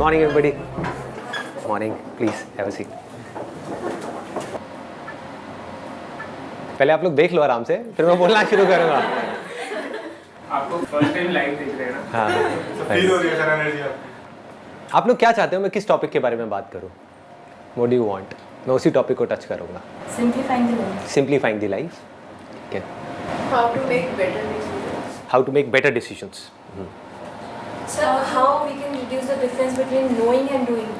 morning, everybody. Morning. Please have a seat. पहले आप लोग देख लो आराम से, फिर मैं बोलना शुरू करूँगा। आपको फर्स्ट टाइम लाइव देख रहे हैं ना? हाँ। फील हो रही है सर एनर्जी आप लोग क्या चाहते हो मैं किस टॉपिक के बारे में बात करूँ? What do you want? मैं उसी टॉपिक को टच करूँगा। Simplifying the life. Simplifying the life. Okay. How to make better decisions. How to make better decisions. So how we can reduce the difference between knowing and doing.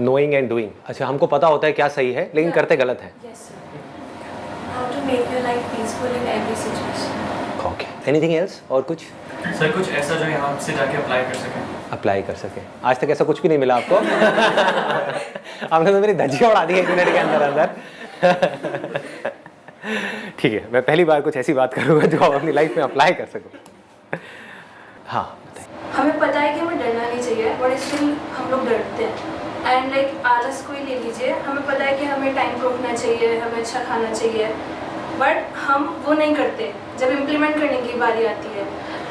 Knowing and doing. अच्छा हमको पता होता है क्या सही है लेकिन करते गलत है. Yes sir. How to make your life peaceful in every situation. Okay. Anything else? और कुछ? सर कुछ ऐसा जो यहाँ से जाके अप्लाई कर सकें? अप्लाई कर सके। आज तक ऐसा कुछ भी नहीं मिला आपको? आपने तो मेरी धज्जियाँ उड़ा दी है 1 मिनट के अंदर अंदर। ठीक है, मैं पहली बार कुछ ऐसी बात करूँगा जो आप अपनी लाइफ में अप्लाई कर सको। हाँ बताइए। हमें पता है कि हमें डरना नहीं चाहिए बट स्टिल हम लोग डरते हैं एंड लाइक आलस को ही ले लीजिए। हमें पता है कि हमें टाइम को उठना चाहिए, हमें अच्छा खाना चाहिए बट हम वो नहीं करते। जब इम्प्लीमेंट करने की बारी आती है,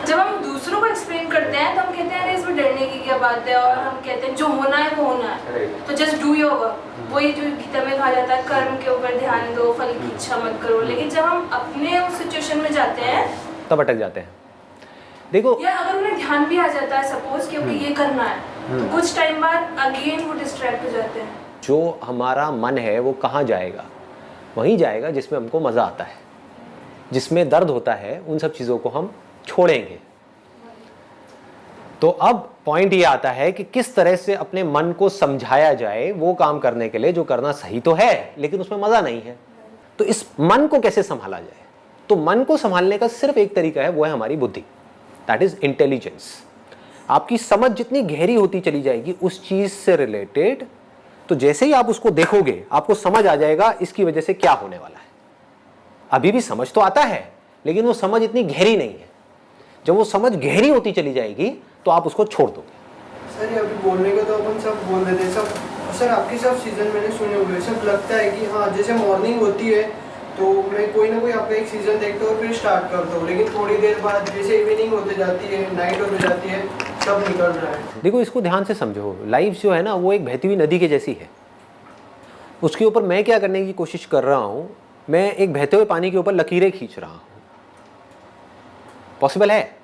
जब हम दूसरों को एक्सप्लेन करते हैं तो हम कहते हैं अरे इसमें डरने की क्या बात है, और हम कहते हैं जो होना है वो होना है, तो जस्ट डू योर वर्क। वही जो गीता में कहा जाता है कर्म के ऊपर ध्यान दो, फल की इच्छा मत करो। लेकिन जब हम अपने उस सिचुएशन में जाते हैं तब अटक जाते हैं। देखो या अगर उन्हें ध्यान भी आ जाता है सपोज क्योंकि ये करना है, तो कुछ टाइम बाद अगेन वो डिस्ट्रैक्ट हो जाते हैं। जो हमारा मन है वो कहाँ जाएगा? वहीं जाएगा जिसमें हमको मज़ा आता है। जिसमें दर्द होता है उन सब चीज़ों को हम छोड़ेंगे। तो अब पॉइंट ये आता है कि किस तरह से अपने मन को समझाया जाए वो काम करने के लिए जो करना सही तो है लेकिन उसमें मज़ा नहीं है। तो इस मन को कैसे संभाला जाए? तो मन को संभालने का सिर्फ एक तरीका है, वो है हमारी बुद्धि। That is intelligence. आपकी समझ जितनी गहरी होती चली जाएगी उस चीज़ से रिलेटेड, तो जैसे ही आप उसको देखोगे आपको समझ आ जाएगा इसकी वजह से क्या होने वाला है। अभी भी समझ तो आता है लेकिन वो समझ इतनी गहरी नहीं है। जब वो समझ गहरी होती चली जाएगी तो आप उसको छोड़ दोगे। सर ये अभी बोलने को तो अपन सब बोल देते हैं सब। सर आपके सब सीजन मैंने सुने हुए, सब लगता है कि हाँ जैसे मॉर्निंग होती है तो मैं कोई ना कोई आपका एक सीजन देखता हूँ फिर स्टार्ट करता हूँ, लेकिन थोड़ी देर बाद जैसे इवनिंग होते जाती है, नाइट होते जाती है, सब निकल रहा है। देखो इसको ध्यान से समझो। लाइफ जो है ना वो एक बहती हुई नदी के जैसी है। उसके ऊपर मैं क्या करने की कोशिश कर रहा हूँ, मैं एक बहते हुए पानी के ऊपर लकीरें खींच रहा हूँ। पॉसिबल है?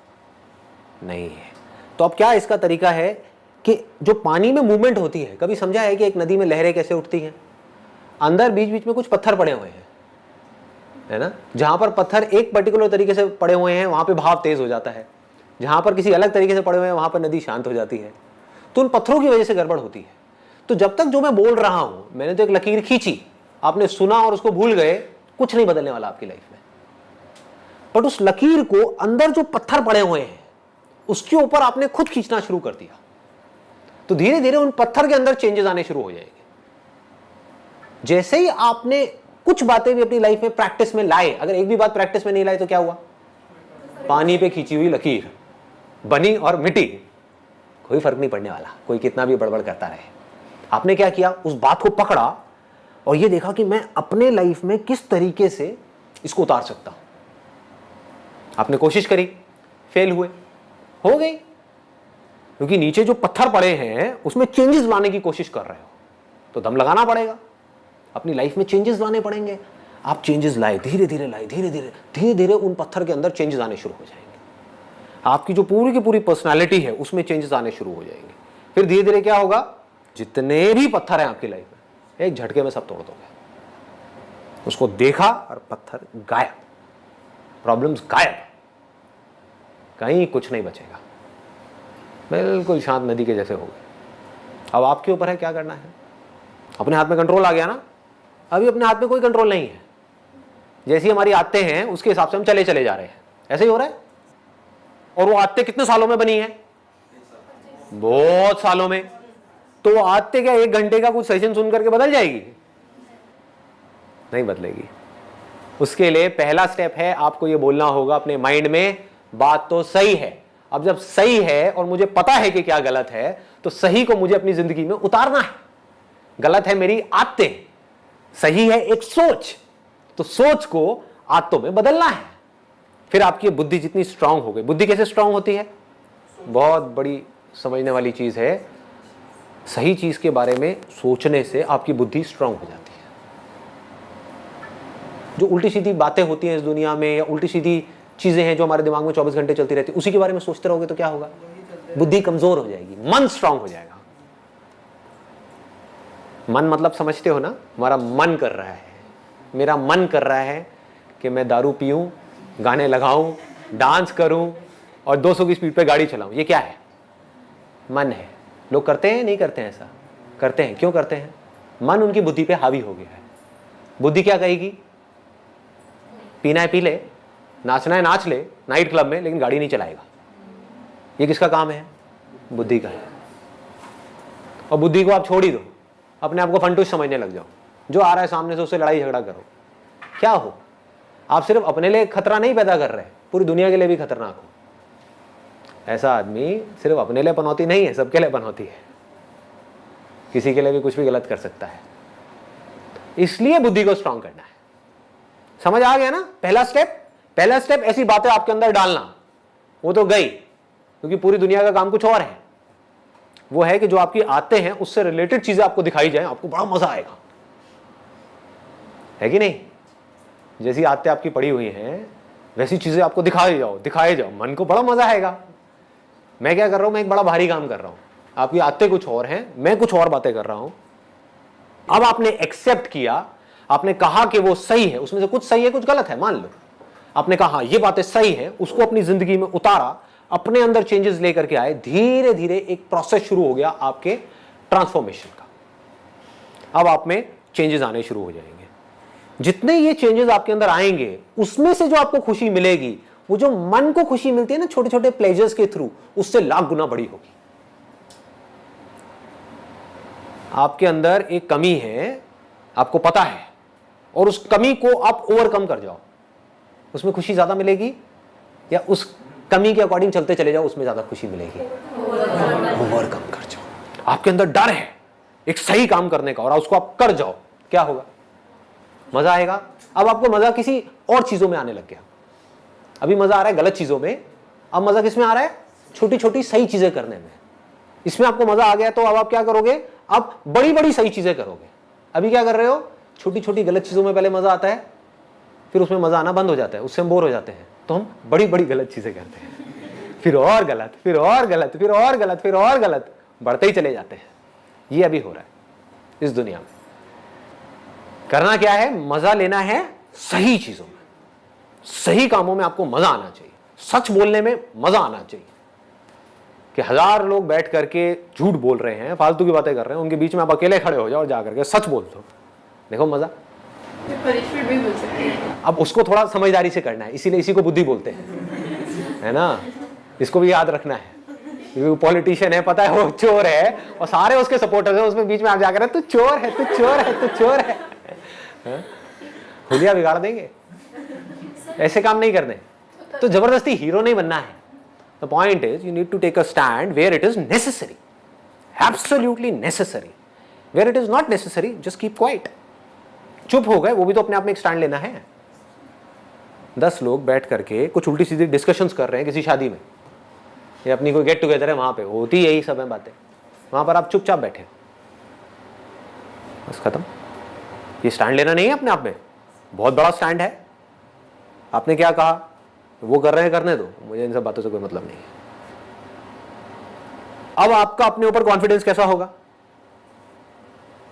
नहीं है। तो अब क्या इसका तरीका है कि जो पानी में मूवमेंट होती है, कभी समझा है कि एक नदी में लहरें कैसे उठती हैं? अंदर बीच बीच में कुछ पत्थर पड़े हुए हैं, है ना? जहां पर पत्थर एक पर्टिकुलर तरीके से पड़े हुए हैं वहां पे भाव तेज हो जाता है, जहां पर किसी अलग तरीके से पड़े हुए हैं वहां पर नदी शांत हो जाती है। तो उन पत्थरों की वजह से गड़बड़ होती है। तो जब तक जो मैं बोल रहा हूं, मैंने तो एक लकीर खींची, आपने सुना और उसको भूल गए, कुछ नहीं बदलने वाला आपकी लाइफ में। बट उस लकीर को अंदर जो पत्थर पड़े हुए हैं उसके ऊपर आपने खुद खींचना शुरू कर दिया, तो धीरे धीरे उन पत्थर के अंदर चेंजेस आने शुरू हो जाएंगे। जैसे ही आपने कुछ बातें भी अपनी लाइफ में प्रैक्टिस में लाए, अगर एक भी बात प्रैक्टिस में नहीं लाए तो क्या हुआ? पानी पे खींची हुई लकीर बनी और मिटी, कोई फर्क नहीं पड़ने वाला, कोई कितना भी बड़बड़ करता रहे। आपने क्या किया? उस बात को पकड़ा और ये देखा कि मैं अपने लाइफ में किस तरीके से इसको उतार सकता हूं। आपने कोशिश करी, फेल हुए, हो गई, क्योंकि नीचे जो पत्थर पड़े हैं उसमें चेंजेस लाने की कोशिश कर रहे हो, तो दम लगाना पड़ेगा, अपनी लाइफ में चेंजेस लाने पड़ेंगे। आप चेंजेस लाए, धीरे धीरे लाए, धीरे धीरे उन पत्थर के अंदर चेंजेस आने शुरू हो जाएंगे। आपकी जो पूरी की पूरी पर्सनालिटी है उसमें चेंजेस आने शुरू हो जाएंगे। फिर धीरे धीरे क्या होगा? जितने भी पत्थर हैं आपकी लाइफ में एक झटके में सब तोड़ दोगे। उसको देखा और पत्थर गायब, प्रॉब्लम्स गायब, कहीं कुछ नहीं बचेगा, बिल्कुल शांत नदी के जैसे हो गए। अब आपके ऊपर है क्या करना है। अपने हाथ में कंट्रोल आ गया ना? अभी अपने हाथ में कोई कंट्रोल नहीं है। जैसी हमारी आदतें हैं उसके हिसाब से हम चले जा रहे हैं, ऐसे ही हो रहा है। और वो आदतें कितने सालों में बनी हैं? बहुत सालों में। तो वो आदतें क्या 1 घंटे का कुछ सेशन सुन करके बदल जाएगी? नहीं बदलेगी। उसके लिए पहला स्टेप है आपको ये बोलना होगा अपने माइंड में, बात तो सही है। अब जब सही है और मुझे पता है कि क्या गलत है, तो सही को मुझे अपनी जिंदगी में उतारना है। गलत है मेरी आदतें, सही है एक सोच, तो सोच को आदतों में बदलना है। फिर आपकी बुद्धि जितनी स्ट्रांग हो गई। बुद्धि कैसे स्ट्रांग होती है? बहुत बड़ी समझने वाली चीज है। सही चीज़ के बारे में सोचने से आपकी बुद्धि स्ट्रांग हो जाती है। जो उल्टी सीधी बातें होती हैं इस दुनिया में या उल्टी सीधी चीज़ें हैं जो हमारे दिमाग में 24 घंटे चलती रहती है, उसी के बारे में सोचते रहोगे तो क्या होगा? बुद्धि कमज़ोर हो जाएगी, मन स्ट्रांग हो जाएगा। मन मतलब समझते हो ना, हमारा मन कर रहा है, मेरा मन कर रहा है कि मैं दारू पीऊँ, गाने लगाऊँ, डांस करूँ और 200 की स्पीड पे गाड़ी चलाऊँ। ये क्या है? मन है। लोग करते हैं नहीं करते हैं? ऐसा करते हैं। क्यों करते हैं? मन उनकी बुद्धि पे हावी हो गया है। बुद्धि क्या कहेगी? पीना है पी ले, नाचना है नाच ले नाइट क्लब में, लेकिन गाड़ी नहीं चलाएगा। ये किसका काम है? बुद्धि का है। और बुद्धि को आप छोड़ ही दो, अपने आप को फंटूस समझने लग जाओ। जो आ रहा है सामने से उससे लड़ाई झगड़ा करो। क्या हो? आप सिर्फ अपने लिए खतरा नहीं पैदा कर रहे, पूरी दुनिया के लिए भी खतरनाक हो। ऐसा आदमी सिर्फ अपने लिए पनौती नहीं है, सबके लिए पनौती है। किसी के लिए भी कुछ भी गलत कर सकता है। इसलिए बुद्धि को स्ट्रांग करना है। समझ आ गया ना? पहला स्टेप ऐसी बातें आपके अंदर डालना। वो तो गई, क्योंकि पूरी दुनिया का काम कुछ और है। वो है कि जो आपकी आते हैं उससे रिलेटेड चीजें आपको दिखाई जाए, आपको बड़ा मजा आएगा, है कि नहीं? जैसी आते आपकी पड़ी हुई हैं वैसी चीजें आपको दिखाए जाओ, मन को बड़ा मजा आएगा। मैं क्या कर रहा हूं? मैं एक बड़ा भारी काम कर रहा हूं, आपकी आते कुछ और हैं, मैं कुछ और बातें कर रहा हूं। अब आपने एक्सेप्ट किया, आपने कहा कि वो सही है, उसमें से कुछ सही है कुछ गलत है, मान लो। आपने कहा ये बातें सही है, उसको अपनी जिंदगी में उतारा, अपने अंदर चेंजेस लेकर के आए, धीरे धीरे एक प्रोसेस शुरू हो गया आपके ट्रांसफॉर्मेशन का। अब आप में चेंजेस आने शुरू हो जाएंगे। जितने ये चेंजेस आपके अंदर आएंगे, उसमें से जो आपको खुशी मिलेगी, वो जो मन को खुशी मिलती है ना छोटे छोटे प्लेजर्स के थ्रू, उससे लाख गुना बड़ी होगी। आपके अंदर एक कमी है, आपको पता है, और उस कमी को आप ओवरकम कर जाओ, उसमें खुशी ज्यादा मिलेगी, या उस कमी के अकॉर्डिंग चलते चले जाओ, उसमें ज्यादा खुशी मिलेगी? ओवरकम कर जाओ। आपके अंदर डर है एक सही काम करने का और उसको आप कर जाओ, क्या होगा? मजा आएगा। अब आपको मजा किसी और चीजों में आने लग गया। अभी मजा आ रहा है गलत चीजों में, अब मजा किस में आ रहा है? छोटी छोटी सही चीजें करने में। इसमें आपको मजा आ गया तो अब आप क्या करोगे? अब बड़ी बड़ी सही चीजें करोगे। अभी क्या कर रहे हो? छोटी छोटी गलत चीजों में पहले मजा आता है, फिर उसमें मजा आना बंद हो जाता है, उससे हम बोर हो जाते हैं, तो हम बड़ी बड़ी गलत चीजें करते हैं, फिर और गलत, फिर और गलत, फिर और गलत, फिर और गलत, बढ़ते ही चले जाते हैं। ये अभी हो रहा है इस दुनिया में। करना क्या है? मजा लेना है सही चीजों में, सही कामों में आपको मजा आना चाहिए, सच बोलने में मजा आना चाहिए। कि 1000 लोग बैठ करके झूठ बोल रहे हैं, फालतू की बातें कर रहे हैं, उनके बीच में आप अकेले खड़े हो जाओ और जाकर के सच बोल दो, देखो मजा। पनिशमेंट भी मिल सकती है। अब उसको थोड़ा समझदारी से करना है, इसीलिए इसी को बुद्धि बोलते हैं, है ना? इसको भी याद रखना है। क्योंकि पॉलिटिशियन है, पता है वो चोर है और सारे उसके सपोर्टर्स हैं, उसमें बीच में आप जाकर तू चोर है, तू चोर है, तू चोर है, हुलिया बिगाड़ देंगे। ऐसे काम नहीं करने। तो जबरदस्ती हीरो नहीं बनना है। The point is you need to take a stand where it is necessary, absolutely necessary. Where it is not necessary just keep quiet. चुप हो गए, वो भी तो अपने आप में एक स्टैंड लेना है। 10 लोग बैठ करके कुछ उल्टी सीधी डिस्कशंस कर रहे हैं किसी शादी में, या अपनी कोई गेट टुगेदर है, वहां पे होती यही सब है बातें, वहां पर आप चुपचाप बैठे, बस खत्म। ये स्टैंड लेना नहीं है अपने आप में, बहुत बड़ा स्टैंड है। आपने क्या कहा? वो कर रहे हैं, करने दो, मुझे इन सब बातों से कोई मतलब नहीं है। अब आपका अपने ऊपर कॉन्फिडेंस कैसा होगा?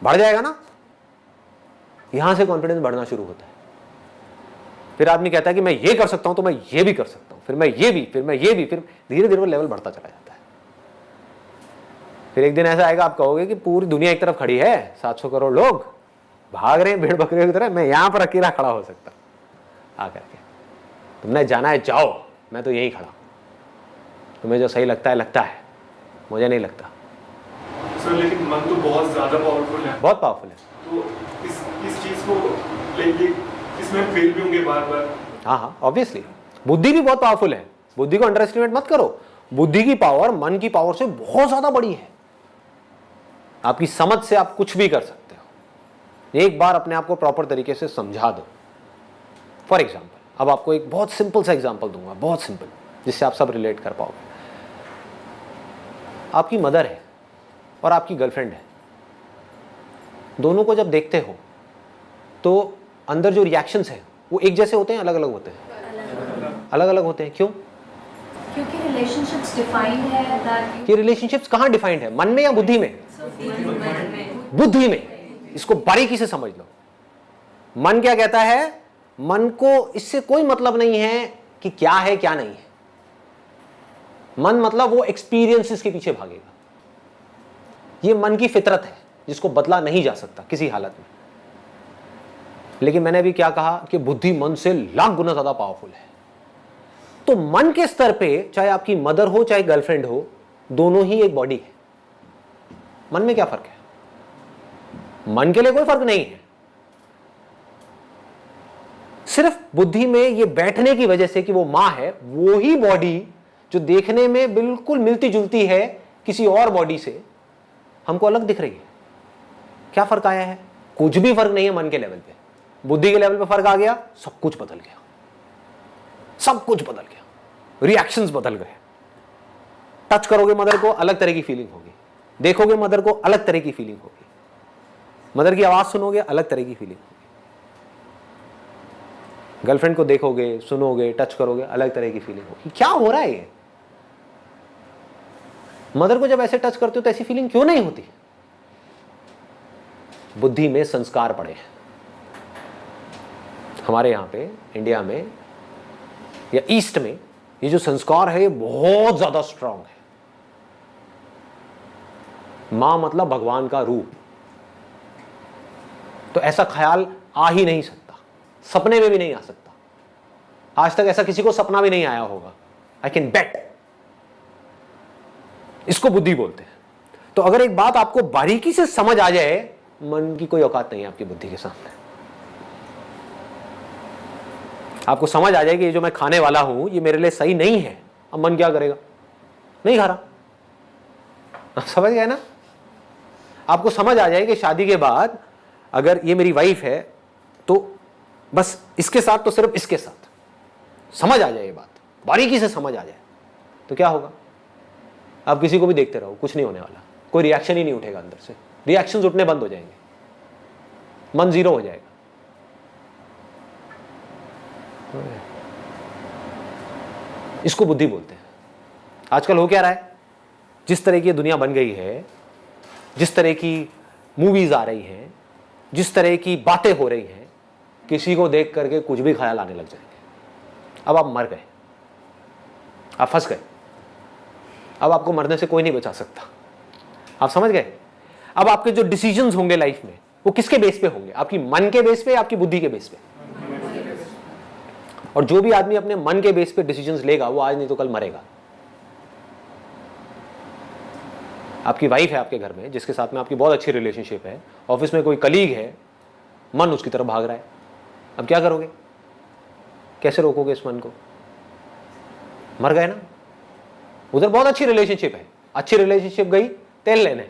बढ़ जाएगा ना? यहां से कॉन्फिडेंस बढ़ना शुरू होता है। फिर आदमी कहता है कि मैं ये कर सकता हूं तो मैं ये भी कर सकता हूं, फिर मैं ये भी, फिर मैं ये भी, फिर धीरे धीरे वो लेवल बढ़ता चला जाता है। फिर एक दिन ऐसा आएगा, आप कहोगे कि पूरी दुनिया एक तरफ खड़ी है, 700 करोड़ लोग भाग रहे हैं भेड़ बकरियों की तरह, मैं यहां पर अकेला खड़ा हो सकता आकर के। तुमने जाना है जाओ, मैं तो यही खड़ा हूं, तुम्हें जो सही लगता है लगता है, मुझे नहीं लगता। सर लेकिन मन तो बहुत ज्यादा पावरफुल है। बहुत पावरफुल है। तो इस चीज को लेके इसमें फेल भी होंगे बार बार। हाँ, ऑब्वियसली। बुद्धि भी बहुत पावरफुल है, बुद्धि को अंडर एस्टिमेट मत करो। बुद्धि की पावर मन की पावर से बहुत ज्यादा बड़ी है। आपकी समझ से आप कुछ भी कर सकते हो, एक बार अपने आप को प्रॉपर तरीके से समझा दो। फॉर एग्जाम्पल, अब आपको एक बहुत सिंपल सा एग्जाम्पल दूंगा, बहुत सिंपल, जिससे आप सब रिलेट कर पाओगे। आपकी मदर है, और आपकी गर्लफ्रेंड है, दोनों को जब देखते हो तो अंदर जो रिएक्शंस हैं वो एक जैसे होते हैं, अलग अलग होते हैं? अलग अलग होते हैं। क्यों? क्योंकि रिलेशनशिप्स डिफाइंड है दैट ये रिलेशनशिप्स कहाँ डिफाइंड है, मन में या बुद्धि में? बुद्धि में। इसको बारीकी से समझ लो। मन क्या कहता है? मन को इससे कोई मतलब नहीं है कि क्या है क्या नहीं है। मन मतलब वो एक्सपीरियंसेस के पीछे भागेगा। ये मन की फितरत है जिसको बदला नहीं जा सकता किसी हालत में। लेकिन मैंने अभी क्या कहा कि बुद्धि मन से लाख गुना ज्यादा पावरफुल है। तो मन के स्तर पे चाहे आपकी मदर हो चाहे गर्लफ्रेंड हो, दोनों ही एक बॉडी है। मन में क्या फर्क है? मन के लिए कोई फर्क नहीं है। सिर्फ बुद्धि में ये बैठने की वजह से कि वो मां है, वो ही बॉडी जो देखने में बिल्कुल मिलती जुलती है किसी और बॉडी से, हमको अलग दिख रही है। क्या फर्क आया है? कुछ भी फर्क नहीं है। मन के लेवल पे, बुद्धि के लेवल पे फर्क आ गया, सब कुछ बदल गया। सब कुछ बदल गया, रिएक्शंस बदल गए। टच करोगे मदर को, अलग तरह की फीलिंग होगी। देखोगे मदर को, अलग तरह की फीलिंग होगी। मदर की आवाज सुनोगे, अलग तरह की फीलिंग होगी। गर्लफ्रेंड को देखोगे, सुनोगे, टच करोगे, अलग तरह की फीलिंग होगी। क्या हो रहा है ये? मदर को जब ऐसे टच करते हो तो ऐसी फीलिंग क्यों नहीं होती? बुद्धि में संस्कार पड़े हैं। हमारे यहां पे इंडिया में या ईस्ट में ये जो संस्कार है ये बहुत ज्यादा स्ट्रांग है। मां मतलब भगवान का रूप। तो ऐसा ख्याल आ ही नहीं सकता, सपने में भी नहीं आ सकता। आज तक ऐसा किसी को सपना भी नहीं आया होगा। I can bet. इसको बुद्धि बोलते हैं। तो अगर एक बात आपको बारीकी से समझ आ जाए, मन की कोई औकात नहीं है आपकी बुद्धि के सामने। आपको समझ आ जाए कि ये जो मैं खाने वाला हूं ये मेरे लिए सही नहीं है, अब मन क्या करेगा? नहीं खा रहा। आप समझ गए ना? आपको समझ आ जाए कि शादी के बाद अगर ये मेरी वाइफ है तो बस इसके साथ तो सिर्फ इसके साथ, समझ आ जाए ये बात, बारीकी से समझ आ जाए, तो क्या होगा? आप किसी को भी देखते रहो, कुछ नहीं होने वाला। कोई रिएक्शन ही नहीं उठेगा अंदर से। रिएक्शंस उठने बंद हो जाएंगे, मन जीरो हो जाएगा। इसको बुद्धि बोलते हैं। आजकल हो क्या रहा है? जिस तरह की दुनिया बन गई है, जिस तरह की मूवीज आ रही हैं, जिस तरह की बातें हो रही हैं, किसी को देख करके कुछ भी ख्याल आने लग जाएंगे। अब आप मर गए, आप फंस गए। अब आपको मरने से कोई नहीं बचा सकता। आप समझ गए? अब आपके जो डिसीजंस होंगे लाइफ में वो किसके बेस पे होंगे? आपकी मन के बेस पे, आपकी बुद्धि के बेस पे? और जो भी आदमी अपने मन के बेस पे डिसीजंस लेगा वो आज नहीं तो कल मरेगा। आपकी वाइफ है आपके घर में जिसके साथ में आपकी बहुत अच्छी रिलेशनशिप है, ऑफिस में कोई कलीग है, मन उसकी तरफ भाग रहा है। अब क्या करोगे? कैसे रोकोगे इस मन को? मर गए ना। उधर बहुत अच्छी रिलेशनशिप है, अच्छी रिलेशनशिप गई तेल लेने।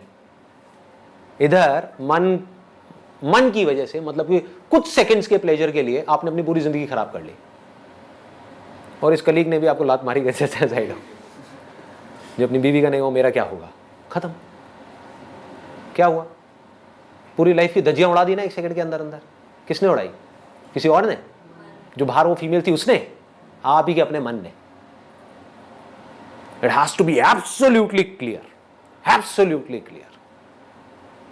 इधर मन की वजह से, मतलब कि कुछ सेकंड्स के प्लेजर के लिए आपने अपनी पूरी जिंदगी खराब कर ली। और इस कलीग ने भी आपको लात मारी, कैसे जाएगा? जो अपनी बीवी का नहीं हो, मेरा क्या होगा? खत्म। क्या हुआ? पूरी लाइफ की धज्जियां उड़ा दी ना एक सेकंड के अंदर अंदर। किसने उड़ाई? किसी और ने? जो बाहर वो फीमेल थी उसने? आप ही के अपने मन ने। It has to be absolutely clear, absolutely clear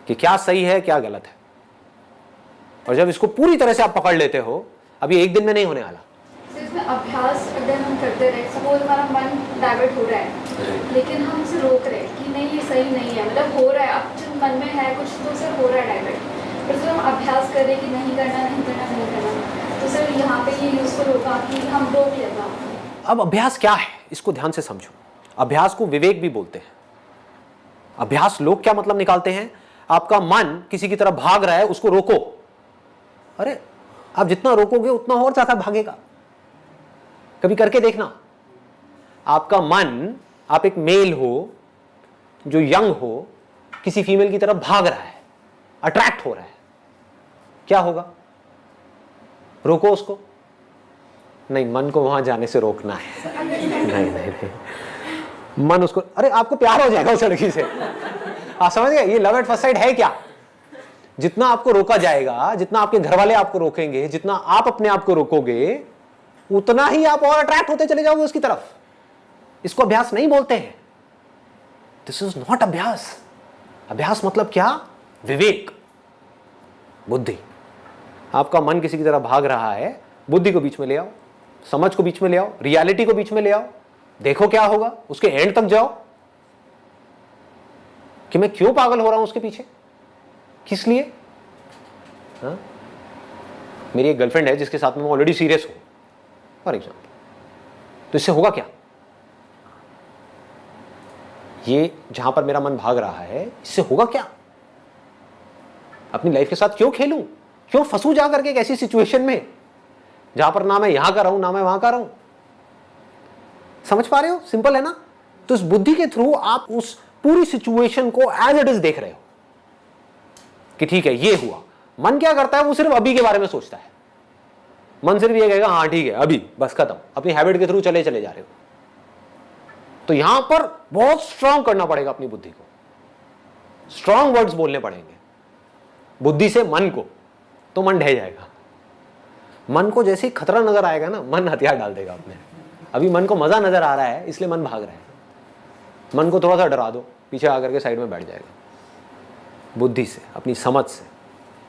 कि क्या सही है क्या गलत है। और जब इसको पूरी तरह से आप पकड़ लेते हो, अभी एक दिन में नहीं होने वाला। इसमें अभ्यास अगर हम करते रहे, सपोज हमारा मन डाइवर्ट हो रहा है लेकिन हम उसे रोक रहे हैं कि नहीं ये सही नहीं है, मतलब हो रहा है, अब जो मन में है कुछ तो उसे हो रहा है डाइवर्ट, पर जो हम अभ्यास कर रहे हैं कि नहीं करना नहीं करना नहीं करना, तो सर यहाँ पे ये यूजफुल होगा कि हम रोक लेगा। अब अभ्यास क्या है इसको ध्यान से समझो। अभ्यास को विवेक भी बोलते हैं। अभ्यास लोग क्या मतलब निकालते हैं? आपका मन किसी की तरफ भाग रहा है, उसको रोको। अरे आप जितना रोकोगे उतना और ज्यादा भागेगा। कभी करके देखना। आपका मन, आप एक मेल हो जो यंग हो, किसी फीमेल की तरफ भाग रहा है, अट्रैक्ट हो रहा है, क्या होगा? रोको उसको। नहीं, मन को वहां जाने से रोकना है। नहीं, मन उसको, अरे आपको प्यार हो जाएगा उस लड़की से। आप समझ गए, ये लव एट फर्स्ट साइट है क्या? जितना आपको रोका जाएगा, जितना आपके घर वाले आपको रोकेंगे, जितना आप अपने आप को रोकोगे, उतना ही आप और अट्रैक्ट होते चले जाओगे उसकी तरफ। इसको अभ्यास नहीं बोलते हैं। दिस इज नॉट अभ्यास। अभ्यास मतलब क्या? विवेक, बुद्धि। आपका मन किसी की तरह भाग रहा है, बुद्धि को बीच में ले आओ, समझ को बीच में ले आओ, रियलिटी को बीच में ले आओ, देखो क्या होगा, उसके एंड तक जाओ कि मैं क्यों पागल हो रहा हूं उसके पीछे, किस लिए? हाँ? मेरी एक गर्लफ्रेंड है जिसके साथ में मैं ऑलरेडी सीरियस हूं फॉर एग्जाम्पल, तो इससे होगा क्या? ये जहां पर मेरा मन भाग रहा है, इससे होगा क्या? अपनी लाइफ के साथ क्यों खेलूं, क्यों फंसू जा करके एक ऐसी सिचुएशन में जहां पर ना मैं यहां का रहूं ना मैं वहां का रहूं? समझ पा रहे हो? सिंपल है ना? तो इस बुद्धि के थ्रू आप उस पूरी सिचुएशन को एज इट इज देख रहे हो कि ठीक है ये हुआ। मन क्या करता है? वो सिर्फ अभी के बारे में सोचता है। मन सिर्फ ये कहेगा हाँ ठीक है अभी, बस खत्म। अपनी हैबिट के थ्रू चले चले जा रहे हो। तो यहां पर बहुत स्ट्रांग करना पड़ेगा अपनी बुद्धि को, स्ट्रांग वर्ड्स बोलने पड़ेंगे बुद्धि से मन को, तो मन ढह जाएगा। मन को जैसे ही खतरा नजर आएगा ना, मन हथियार डाल देगा अपने। अभी मन को मजा नजर आ रहा है इसलिए मन भाग रहा है। मन को थोड़ा सा डरा दो, पीछे आकर के साइड में बैठ जाएगा। बुद्धि से, अपनी समझ से,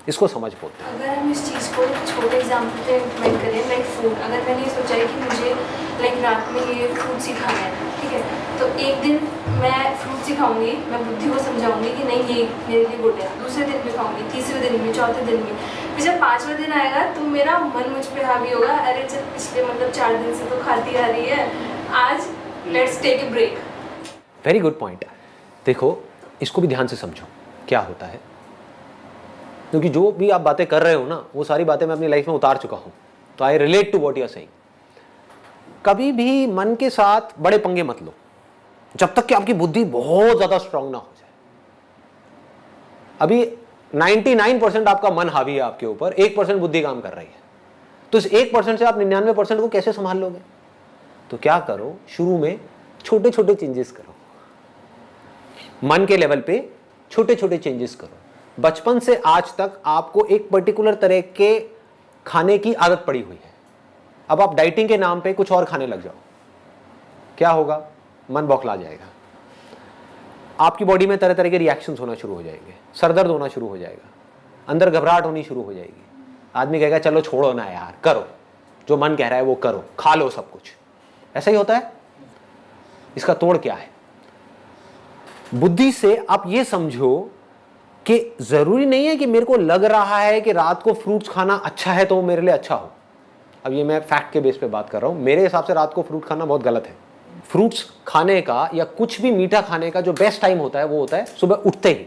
इसको समझ बोलते हैं। अगर हम इस चीज़ को छोटे एग्जाम्पल पे इम्प्लीमेंट करें, लाइक फूड, अगर मैंने ये सोचा है कि मुझे लाइक रात में ये फ्रूट्स ही खाना है, ठीक है, तो एक दिन मैं फ्रूट्स ही खाऊंगी, मैं बुद्धि को समझाऊंगी कि नहीं ये मेरे लिए गुड है, दूसरे दिन भी खाऊंगी, तीसरे दिन भी, चौथे दिन भी, फिर जब 5वां दिन आएगा तो मेरा मन मुझ पर हावी होगा, अरे चल पिछले मतलब 4 दिन से तो खाती आ रही है, आज let's take a break. Very good point. देखो इसको भी ध्यान से समझो क्या होता है, क्योंकि जो भी आप बातें कर रहे हो ना, वो सारी बातें मैं अपनी लाइफ में उतार चुका हूं, तो I relate to what you are saying. कभी भी मन के साथ बड़े पंगे मत लो जब तक कि आपकी बुद्धि बहुत ज्यादा स्ट्रांग ना हो जाए। अभी 99% आपका मन हावी है आपके ऊपर, 1% बुद्धि काम कर रही है, तो इस 1% से आप 99% को कैसे संभाल लोगे? तो क्या करो, शुरू में छोटे छोटे चेंजेस करो, मन के लेवल पे छोटे छोटे चेंजेस करो। बचपन से आज तक आपको एक पर्टिकुलर तरह के खाने की आदत पड़ी हुई है, अब आप डाइटिंग के नाम पे कुछ और खाने लग जाओ, क्या होगा? मन बौखला जाएगा, आपकी बॉडी में तरह तरह के रिएक्शंस होना शुरू हो जाएंगे, सरदर्द होना शुरू हो जाएगा, अंदर घबराहट होनी शुरू हो जाएगी। आदमी कहेगा चलो छोड़ो ना यार, करो जो मन कह रहा है वो करो, खा लो सब कुछ। ऐसा ही होता है। इसका तोड़ क्या है? बुद्धि से आप ये समझो कि जरूरी नहीं है कि मेरे को लग रहा है कि रात को फ्रूट्स खाना अच्छा है तो वो मेरे लिए अच्छा हो। अब ये मैं फैक्ट के बेस पे बात कर रहा हूं, मेरे हिसाब से रात को फ्रूट खाना बहुत गलत है। फ्रूट्स खाने का या कुछ भी मीठा खाने का जो बेस्ट टाइम होता है वो होता है सुबह उठते ही।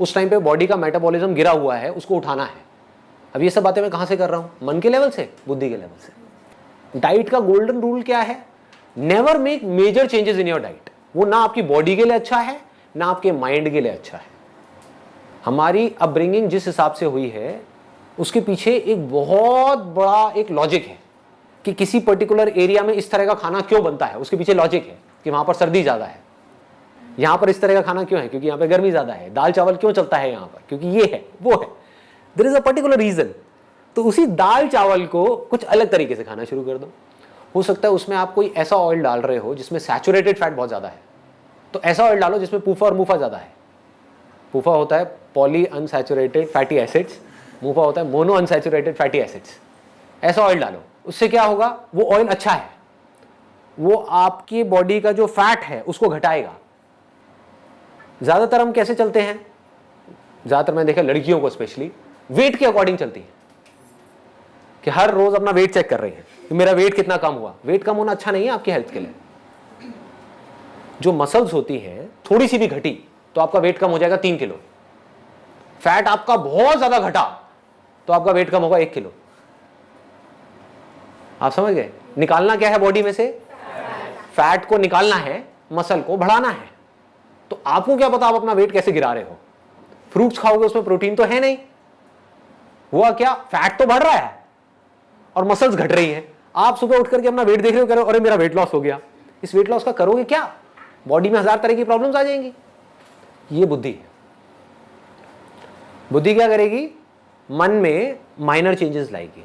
उस टाइम पे बॉडी का मेटाबॉलिज्म गिरा हुआ है, उसको उठाना है। अब ये सब बातें मैं कहां से कर रहा हूं? मन के लेवल से, बुद्धि के लेवल से। डाइट का गोल्डन रूल क्या है? Never make major changes in your diet. वो ना आपकी बॉडी के लिए अच्छा है ना आपके माइंड के लिए अच्छा है। हमारी अपब्रिंगिंग जिस हिसाब से हुई है उसके पीछे एक बहुत बड़ा एक लॉजिक है कि किसी पर्टिकुलर एरिया में इस तरह का खाना क्यों बनता है। उसके पीछे लॉजिक है कि वहां पर सर्दी ज्यादा है, यहां पर इस तरह का खाना क्यों है क्योंकि यहां पर गर्मी ज्यादा है। दाल चावल क्यों चलता है यहां पर क्योंकि ये है वो है, there is a particular reason. तो उसी दाल चावल को कुछ अलग तरीके से खाना शुरू कर दो। हो सकता है उसमें आप कोई ऐसा ऑयल डाल रहे हो जिसमें सैचुरेटेड फैट बहुत ज्यादा है, तो ऐसा ऑयल डालो जिसमें पूफा और मुफा ज्यादा है। पूफा होता है पॉली अनसैचुरेटेड फैटी एसिड्स, मुफा होता है मोनो अनसैचुरेटेड फैटी एसिड्स। ऐसा ऑयल डालो, उससे क्या होगा? वो ऑयल अच्छा है, वो आपकी बॉडी का जो फैट है उसको घटाएगा। ज्यादातर हम कैसे चलते हैं? ज्यादातर मैंने देखा लड़कियों को स्पेशली वेट के अकॉर्डिंग चलती है कि हर रोज अपना वेट चेक कर रही है कि मेरा वेट कितना कम हुआ। वेट कम होना अच्छा नहीं है आपकी हेल्थ के लिए। जो मसल्स होती हैं थोड़ी सी भी घटी तो आपका वेट कम हो जाएगा 3 किलो। फैट आपका बहुत ज्यादा घटा तो आपका वेट कम होगा 1 किलो। आप समझ गए? निकालना क्या है बॉडी में से? फैट को निकालना है, मसल को बढ़ाना है। तो आपको क्या पता आप अपना वेट कैसे गिरा रहे हो? फ्रूट्स खाओगे उसमें प्रोटीन तो है नहीं, हुआ क्या? फैट तो बढ़ रहा है और मसल्स घट रही है। आप सुबह उठ करके अपना वेट देख रहे हो, कह रहे हो अरे मेरा वेट लॉस हो गया। इस वेट लॉस का करोगे क्या? बॉडी में 1000 तरह की प्रॉब्लम्स आ जाएंगी। ये बुद्धि है। बुद्धि क्या करेगी? मन में माइनर चेंजेस लाएगी।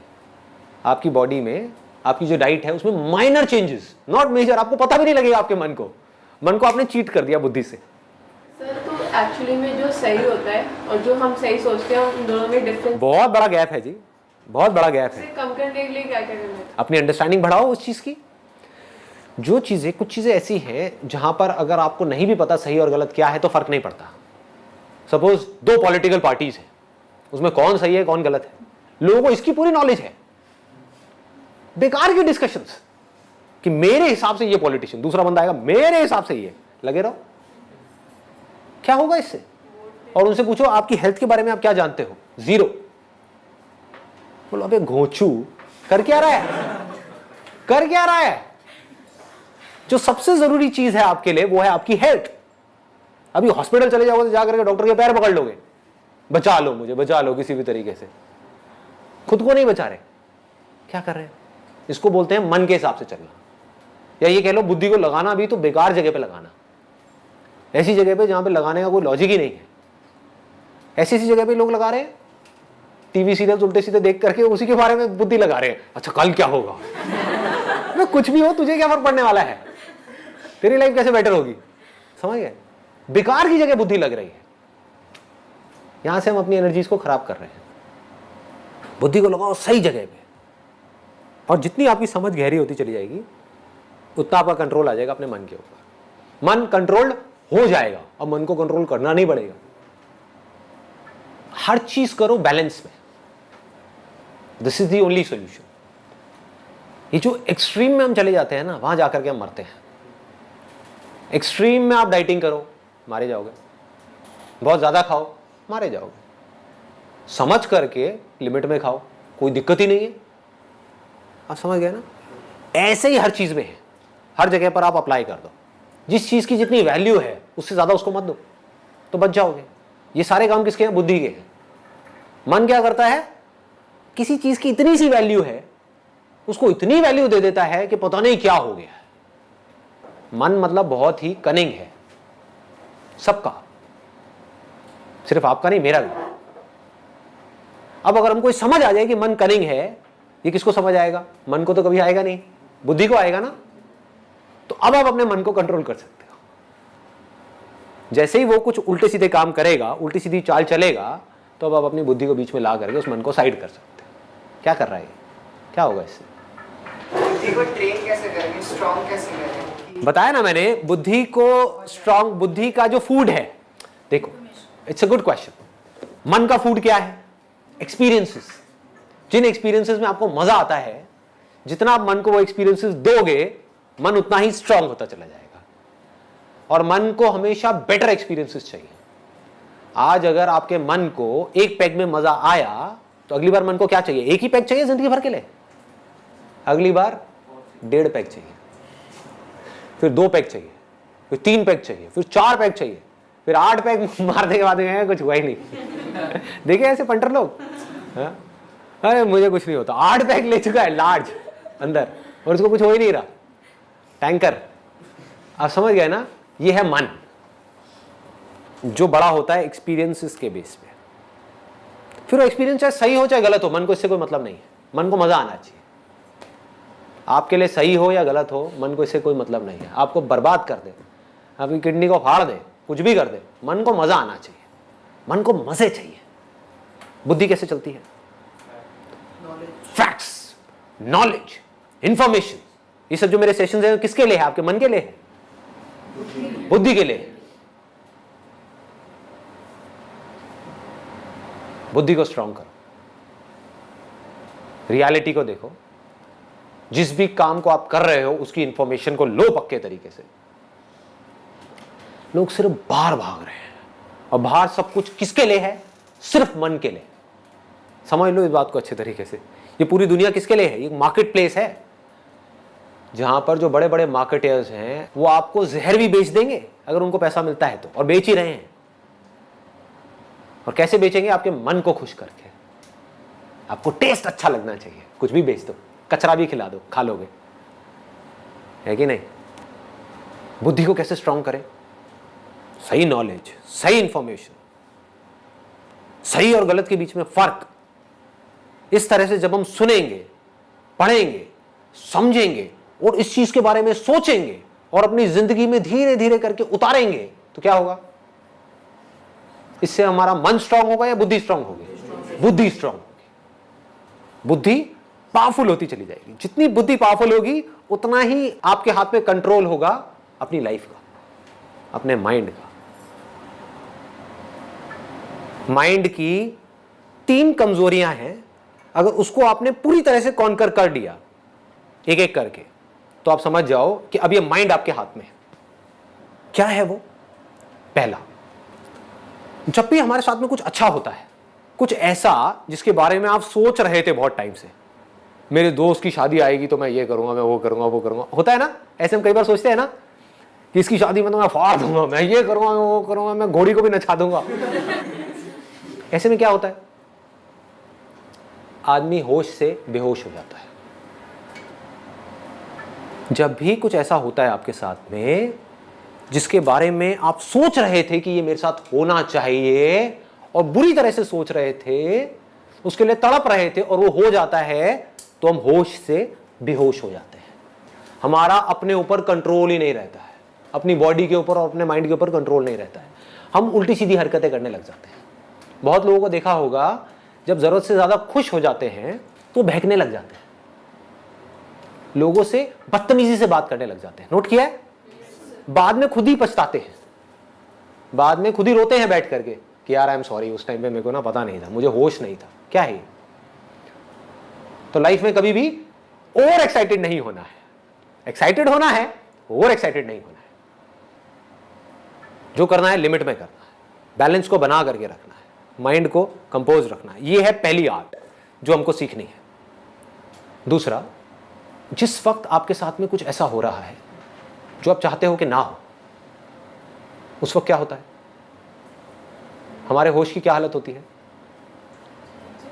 आपकी बॉडी में आपकी जो डाइट है उसमें माइनर चेंजेस, नॉट मेजर, आपको पता भी नहीं लगेगा आपके मन को आपने चीट कर दिया बुद्धि से। सर तो एक्चुअली में जो सही होता है और जो हम सही सोचते हैं उन दोनों में डिफरेंस बहुत बड़ा गैप है जी, बहुत बड़ा गैप है। कम करने के लिए क्या क्या करना है? अपनी अंडरस्टैंडिंग बढ़ाओ उस चीज की। जो चीजें, कुछ चीजें ऐसी हैं जहां पर अगर आपको नहीं भी पता सही और गलत क्या है तो फर्क नहीं पड़ता। सपोज 2 पॉलिटिकल पार्टीज हैं, उसमें कौन सही है कौन गलत है, लोगों को इसकी पूरी नॉलेज है। बेकार की डिस्कशंस कि मेरे हिसाब से ये पॉलिटिशियन, दूसरा बंदा आएगा मेरे हिसाब से ये, लगे रहो। क्या होगा इससे? और उनसे पूछो आपकी हेल्थ के बारे में आप क्या जानते हो? 0। बोलो अबे घोंचू, कर क्या रहा है, कर क्या रहा है? जो सबसे जरूरी चीज है आपके लिए वो है आपकी हेल्थ। अभी हॉस्पिटल चले जाओगे तो जाकर के डॉक्टर के पैर पकड़ लोगे, बचा लो मुझे, बचा लो किसी भी तरीके से। खुद को नहीं बचा रहे, क्या कर रहे हैं? इसको बोलते हैं मन के हिसाब से चलना, या ये कह लो बुद्धि को लगाना भी तो बेकार जगह पे लगाना, ऐसी जगह पे जहां पे लगाने का कोई लॉजिक ही नहीं है। ऐसी ऐसी जगह पे लोग लगा रहे हैं, टीवी सीरियल उल्टे सीधे देख करके उसी के बारे में बुद्धि लगा रहे हैं। अच्छा कल क्या होगा? मैं कुछ भी हो, तुझे क्या फर्क पड़ने वाला है? तेरी लाइफ कैसे बेटर होगी? समझ गए? बेकार की जगह बुद्धि लग रही है, यहां से हम अपनी एनर्जीज को खराब कर रहे हैं। बुद्धि को लगाओ सही जगह पे, और जितनी आपकी समझ गहरी होती चली जाएगी उतना आपका कंट्रोल आ जाएगा अपने मन के ऊपर। मन कंट्रोल्ड हो जाएगा, अब मन को कंट्रोल करना नहीं पड़ेगा। हर चीज करो बैलेंस में, this is the only solution. ये जो एक्सट्रीम में हम चले जाते हैं ना, वहां जाकर के हम मरते हैं। एक्सट्रीम में आप डाइटिंग करो, मारे जाओगे। बहुत ज्यादा खाओ, मारे जाओगे। समझ करके लिमिट में खाओ, कोई दिक्कत ही नहीं है। आप समझ गए ना? ऐसे ही हर चीज में है, हर जगह पर आप अप्लाई कर दो। जिस चीज की जितनी वैल्यू है उससे ज्यादा उसको मत दो, तो बच जाओगे। ये सारे काम किसके हैं? बुद्धि के हैं। मन क्या करता है? किसी चीज की इतनी सी वैल्यू है, उसको इतनी वैल्यू दे देता है कि पता नहीं क्या हो गया है। मन मतलब बहुत ही कनिंग है, सबका, सिर्फ आपका नहीं, मेरा भी। अब अगर हमको समझ आ जाए कि मन कनिंग है, ये किसको समझ आएगा? मन को तो कभी आएगा नहीं, बुद्धि को आएगा ना। तो अब आप अपने मन को कंट्रोल कर सकते हो। जैसे ही वो कुछ उल्टे सीधे काम करेगा, उल्टी सीधी चाल चलेगा, तो अब आप अपनी बुद्धि को बीच में ला करके उस मन को साइड कर सकते हो। क्या कर रहा है? क्या होगा इससे? बुद्धि को ट्रेन कैसे करेंगे, स्ट्रॉन्ग कैसे करेंगे? बताया ना मैंने, बुद्धि को स्ट्रॉन्ग, बुद्धि का जो फूड है, देखो इट्स अ गुड क्वेश्चन। मन का फूड क्या है? एक्सपीरियंसेस। जिन एक्सपीरियंसेस में आपको मजा आता है, जितना आप मन को वो एक्सपीरियंसेस दोगे, मन उतना ही स्ट्रांग होता चला जाएगा। और मन को हमेशा बेटर एक्सपीरियंसेस चाहिए। आज अगर आपके मन को एक पैग में मजा आया, तो अगली बार मन को क्या चाहिए? एक ही पैग चाहिए जिंदगी भर के लिए? अगली बार 1.5 पैग चाहिए, फिर 2 पैग चाहिए, फिर 3 पैग चाहिए, फिर 4 पैग चाहिए, फिर 8 पैग मारने के बाद में कुछ हुआ ही नहीं। देखिए ऐसे पंटर लोग, अरे मुझे कुछ नहीं होता, 8 पैग ले चुका है लार्ज अंदर, और उसको कुछ हो ही नहीं रहा, टैंकर। आप समझ गए ना? ये है मन, जो बड़ा होता है एक्सपीरियंसेस के बेस पे। फिर वो एक्सपीरियंस चाहे सही हो चाहे गलत हो, मन को इससे कोई मतलब नहीं है। मन को मजा आना चाहिए। आपके लिए सही हो या गलत हो, मन को इससे कोई मतलब नहीं है। आपको बर्बाद कर दे, आपकी किडनी को फाड़ दे, कुछ भी कर दे, मन को मजा आना चाहिए। मन को मजे चाहिए। बुद्धि कैसे चलती है? Facts, knowledge, information. ये सब जो मेरे सेशंस हैं किसके लिए है? आपके मन के लिए है, बुद्धि के लिए। बुद्धि को स्ट्रांग करो, रियलिटी को देखो, जिस भी काम को आप कर रहे हो उसकी इंफॉर्मेशन को लो पक्के तरीके से। लोग सिर्फ बाहर भाग रहे हैं, और बाहर सब कुछ किसके लिए है? सिर्फ मन के लिए। समझ लो इस बात को अच्छे तरीके से। ये पूरी दुनिया किसके लिए है? ये मार्केट प्लेस है, जहां पर जो बड़े बड़े मार्केटर्स हैं वो आपको जहर भी बेच देंगे अगर उनको पैसा मिलता है तो, और बेच ही रहे हैं। और कैसे बेचेंगे? आपके मन को खुश करके। आपको टेस्ट अच्छा लगना चाहिए, कुछ भी बेच दो, कचरा भी खिला दो, खा लोगे, है कि नहीं? बुद्धि को कैसे स्ट्रांग करें? सही नॉलेज, सही इंफॉर्मेशन, सही और गलत के बीच में फर्क, इस तरह से जब हम सुनेंगे, पढ़ेंगे, समझेंगे और इस चीज के बारे में सोचेंगे और अपनी जिंदगी में धीरे धीरे करके उतारेंगे, तो क्या होगा? इससे हमारा मन स्ट्रांग होगा या बुद्धि स्ट्रांग होगी? बुद्धि स्ट्रांग होगी। बुद्धि पावरफुल होती चली जाएगी। जितनी बुद्धि पावरफुल होगी उतना ही आपके हाथ में कंट्रोल होगा अपनी लाइफ का, अपने माइंड का। माइंड की 3 कमजोरियां हैं, अगर उसको आपने पूरी तरह से कॉन्कर कर दिया एक एक करके, तो आप समझ जाओ कि अब ये माइंड आपके हाथ में है। क्या है वो? पहला, जब भी हमारे साथ में कुछ अच्छा होता है, कुछ ऐसा जिसके बारे में आप सोच रहे थे बहुत टाइम से, मेरे दोस्त की शादी आएगी तो मैं ये करूंगा, मैं वो करूंगा, वो करूंगा, होता है ना? ऐसे हम कई बार सोचते हैं ना कि इसकी शादी में तो मैं फाड़ दूंगा, मैं ये करूंगा, मैं वो करूंगा, मैं घोड़ी को भी नचा दूंगा। ऐसे में क्या होता है? आदमी होश से बेहोश हो जाता है। जब भी कुछ ऐसा होता है आपके साथ में जिसके बारे में आप सोच रहे थे कि ये मेरे साथ होना चाहिए और बुरी तरह से सोच रहे थे, उसके लिए तड़प रहे थे और वो हो जाता है, तो हम होश से बेहोश हो जाते हैं। हमारा अपने ऊपर कंट्रोल ही नहीं रहता है, अपनी बॉडी के ऊपर और अपने माइंड के ऊपर कंट्रोल नहीं रहता है। हम उल्टी सीधी हरकतें करने लग जाते हैं। बहुत लोगों को देखा होगा, जब जरूरत से ज्यादा खुश हो जाते हैं तो बहकने लग जाते हैं, लोगों से बदतमीजी से बात करने लग जाते हैं। नोट किया है? बाद में खुद ही पछताते हैं, बाद में खुद ही रोते हैं बैठ करके कि यार आई एम सॉरी, उस टाइम पे मेरे को ना पता नहीं था, मुझे होश नहीं था। क्या है? तो लाइफ में कभी भी ओवर एक्साइटेड नहीं होना है। एक्साइटेड होना है, ओवर एक्साइटेड नहीं होना है। जो करना है लिमिट में करना है, बैलेंस को बना करके रखना है, माइंड को कंपोज रखना है। ये है पहली आर्ट जो हमको सीखनी है। दूसरा, जिस वक्त आपके साथ में कुछ ऐसा हो रहा है जो आप चाहते हो कि ना हो, उस वक्त क्या होता है? हमारे होश की क्या हालत होती है?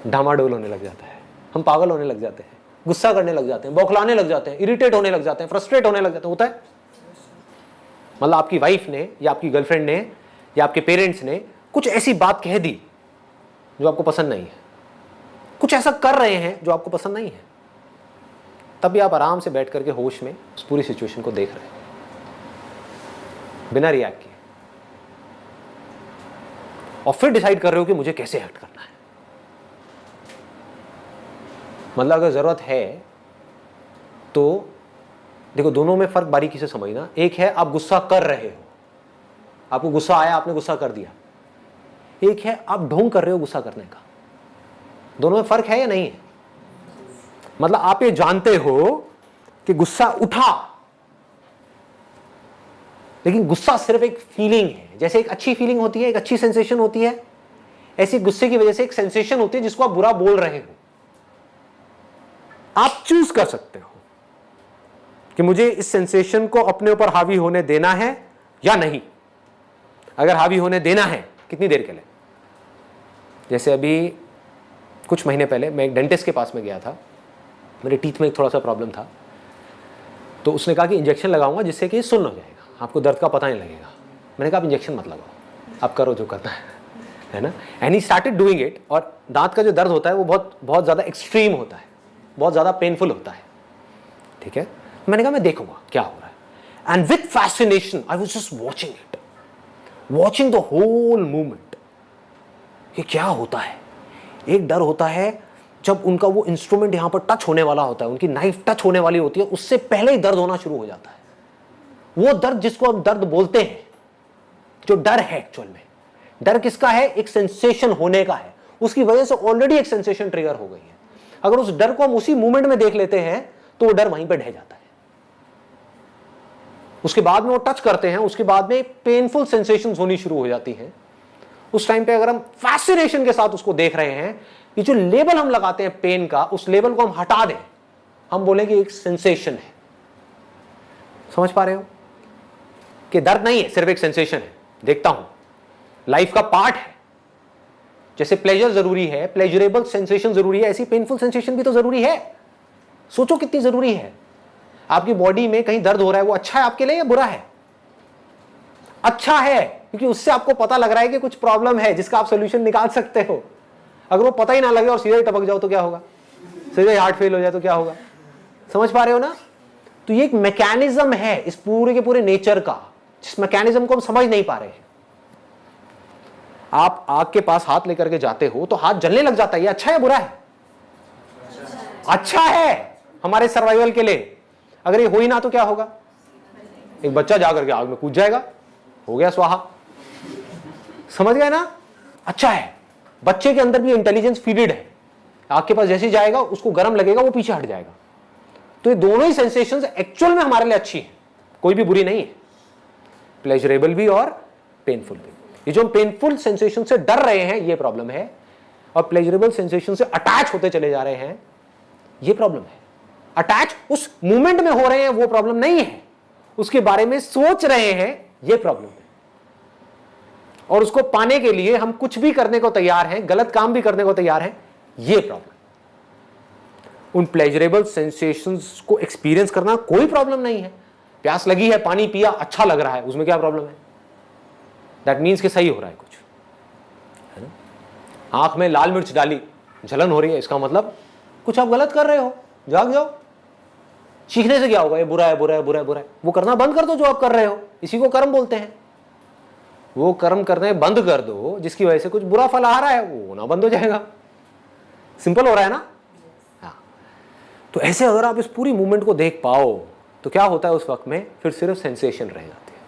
डामाडोल होने लग जाता है, हम पागल होने लग जाते हैं, गुस्सा करने लग जाते हैं, बौखलाने लग जाते हैं, इरिटेट होने लग जाते हैं, फ्रस्ट्रेट होने लग जाते हैं। होता है? मतलब आपकी वाइफ ने या आपकी गर्लफ्रेंड ने या आपके पेरेंट्स ने कुछ ऐसी बात कह दी जो आपको पसंद नहीं है, कुछ ऐसा कर रहे हैं जो आपको पसंद नहीं है, तब भी आप आराम से बैठ करके होश में उस पूरी सिचुएशन को देख रहे हैं बिना रिएक्ट किए, और फिर डिसाइड कर रहे हो कि मुझे कैसे एक्ट करना है। मतलब अगर जरूरत है तो देखो, दोनों में फर्क बारीकी से समझना। एक है आप गुस्सा कर रहे हो, आपको गुस्सा आया, आपने गुस्सा कर दिया। एक है आप ढोंग कर रहे हो गुस्सा करने का। दोनों में फर्क है या नहीं है? मतलब आप ये जानते हो कि गुस्सा उठा, लेकिन गुस्सा सिर्फ एक फीलिंग है। जैसे एक अच्छी फीलिंग होती है, एक अच्छी सेंसेशन होती है, ऐसी गुस्से की वजह से एक सेंसेशन होती है जिसको आप बुरा बोल रहे हो। आप चूज कर सकते हो कि मुझे इस सेंसेशन को अपने ऊपर हावी होने देना है या नहीं। अगर हावी होने देना है, कितनी देर के लिए? जैसे अभी कुछ महीने पहले मैं एक डेंटिस्ट के पास में गया था, मेरे टीथ में एक थोड़ा सा प्रॉब्लम था, तो उसने कहा कि इंजेक्शन लगाऊंगा जिससे कि सुन्न हो जाएगा, आपको दर्द का पता नहीं लगेगा। मैंने कहा आप इंजेक्शन मत लगाओ, आप करो जो करना है ना। And he started doing it. और दांत का जो दर्द होता है वो बहुत बहुत ज़्यादा एक्सट्रीम होता है, बहुत ज़्यादा पेनफुल होता है, ठीक है। मैंने कहा मैं देखूंगा क्या हो रहा है। And with fascination I was just watching it, watching the whole movement. ये क्या होता है? एक डर होता है जब उनका वो इंस्ट्रूमेंट यहां पर टच होने वाला होता है, उनकी नाइफ टच होने वाली होती है, उससे पहले ही दर्द होना शुरू हो जाता है। वो दर्द जिसको हम दर्द बोलते हैं, जो डर है एक्चुअल में, डर किसका है? एक सेंसेशन होने का है। उसकी वजह से ऑलरेडी एक सेंसेशन ट्रिगर हो गई है। अगर उस डर को हम उसी मूवमेंट में देख लेते हैं तो वो डर वहीं पर ढह जाता है। उसके बाद में वो टच करते हैं, उसके बाद में पेनफुल सेंसेशंस होनी शुरू हो जाती हैं। उस टाइम पे अगर हम फैसिनेशन के साथ उसको देख रहे हैं, ये जो लेबल हम लगाते हैं पेन का, उस लेबल को हम हटा दें, हम बोलेंगे एक सेंसेशन है। समझ पा रहे हो कि दर्द नहीं है, सिर्फ एक सेंसेशन है। देखता हूं, लाइफ का पार्ट है। जैसे प्लेजर जरूरी है, प्लेजरेबल सेंसेशन जरूरी है, ऐसी पेनफुल सेंसेशन भी तो जरूरी है। सोचो कितनी जरूरी है। आपकी बॉडी में कहीं दर्द हो रहा है, वो अच्छा है आपके लिए या बुरा है? अच्छा है, क्योंकि उससे आपको पता लग रहा है कि कुछ प्रॉब्लम है जिसका आप सोल्यूशन निकाल सकते हो। अगर वो पता ही ना लगे और सीधे ही टपक जाओ तो क्या होगा, सीधे हार्ट फेल हो जाए तो क्या होगा। समझ पा रहे हो ना? तो ये एक मैकेनिज्म है इस पूरे के पूरे नेचर का, जिस मैकेनिज्म को हम समझ नहीं पा रहे हैं। आप आग के पास हाथ लेकर के जाते हो तो हाथ जलने लग जाता है, ये अच्छा है बुरा है? अच्छा है हमारे सर्वाइवल के लिए। अगर ये हो ही ना तो क्या होगा, एक बच्चा जाकर के आग में कूद जाएगा, हो गया स्वाहा। समझ गए ना? अच्छा है, बच्चे के अंदर भी इंटेलिजेंस फीडेड है, आग के पास जैसे ही जाएगा उसको गर्म लगेगा, वो पीछे हट जाएगा। तो ये दोनों ही सेंसेशंस एक्चुअल में हमारे लिए अच्छी है, कोई भी बुरी नहीं है, प्लेजरेबल भी और पेनफुल भी। ये जो हम पेनफुल सेंसेशन से डर रहे हैं ये प्रॉब्लम है, और प्लेजरेबल सेंसेशन से अटैच होते चले जा रहे हैं ये प्रॉब्लम है। अटैच उस मूवमेंट में हो रहे हैं वो प्रॉब्लम नहीं है, उसके बारे में सोच रहे हैं ये प्रॉब्लम है। और उसको पाने के लिए हम कुछ भी करने को तैयार हैं, गलत काम भी करने को तैयार हैं, ये प्रॉब्लम। उन प्लेजरेबल सेंसेशंस को एक्सपीरियंस करना कोई प्रॉब्लम नहीं है। प्यास लगी है, पानी पिया, अच्छा लग रहा है, उसमें क्या प्रॉब्लम है? दैट मीन्स कि सही हो रहा है कुछ, है ना? आंख में लाल मिर्च डाली, जलन हो रही है, इसका मतलब कुछ आप गलत कर रहे हो, जाग जाओ। सीखने से क्या होगा, ये बुरा है बुरा है बुरा है बुरा है, वो करना बंद कर दो जो आप कर रहे हो, इसी को कर्म बोलते हैं। वो कर्म करने बंद कर दो जिसकी वजह से कुछ बुरा फल आ रहा है, वो होना बंद हो जाएगा। सिंपल हो रहा है ना? हाँ। तो ऐसे अगर आप इस पूरी मूवमेंट को देख पाओ तो क्या होता है उस वक्त में, फिर सिर्फ सेंसेशन रह जाती है।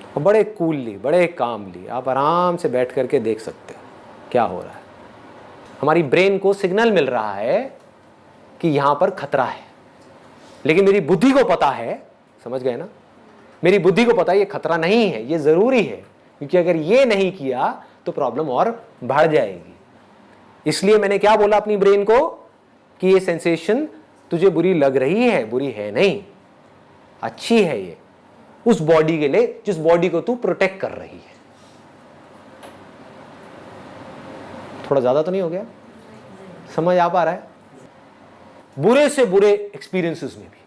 और बड़े कूलली, बड़े कामली आप आराम से बैठ करके देख सकते हो क्या हो रहा है। हमारी ब्रेन को सिग्नल मिल रहा है कि यहां पर खतरा है, लेकिन मेरी बुद्धि को पता है, समझ गए ना? मेरी बुद्धि को पता है ये खतरा नहीं है, ये जरूरी है, क्योंकि अगर ये नहीं किया तो प्रॉब्लम और बढ़ जाएगी। इसलिए मैंने क्या बोला अपनी ब्रेन को कि ये सेंसेशन तुझे बुरी लग रही है, बुरी है नहीं, अच्छी है ये उस बॉडी के लिए जिस बॉडी को तू प्रोटेक्ट कर रही है। थोड़ा ज्यादा तो नहीं हो गया? समझ आ पा रहा है? बुरे से बुरे एक्सपीरियंसेस में भी,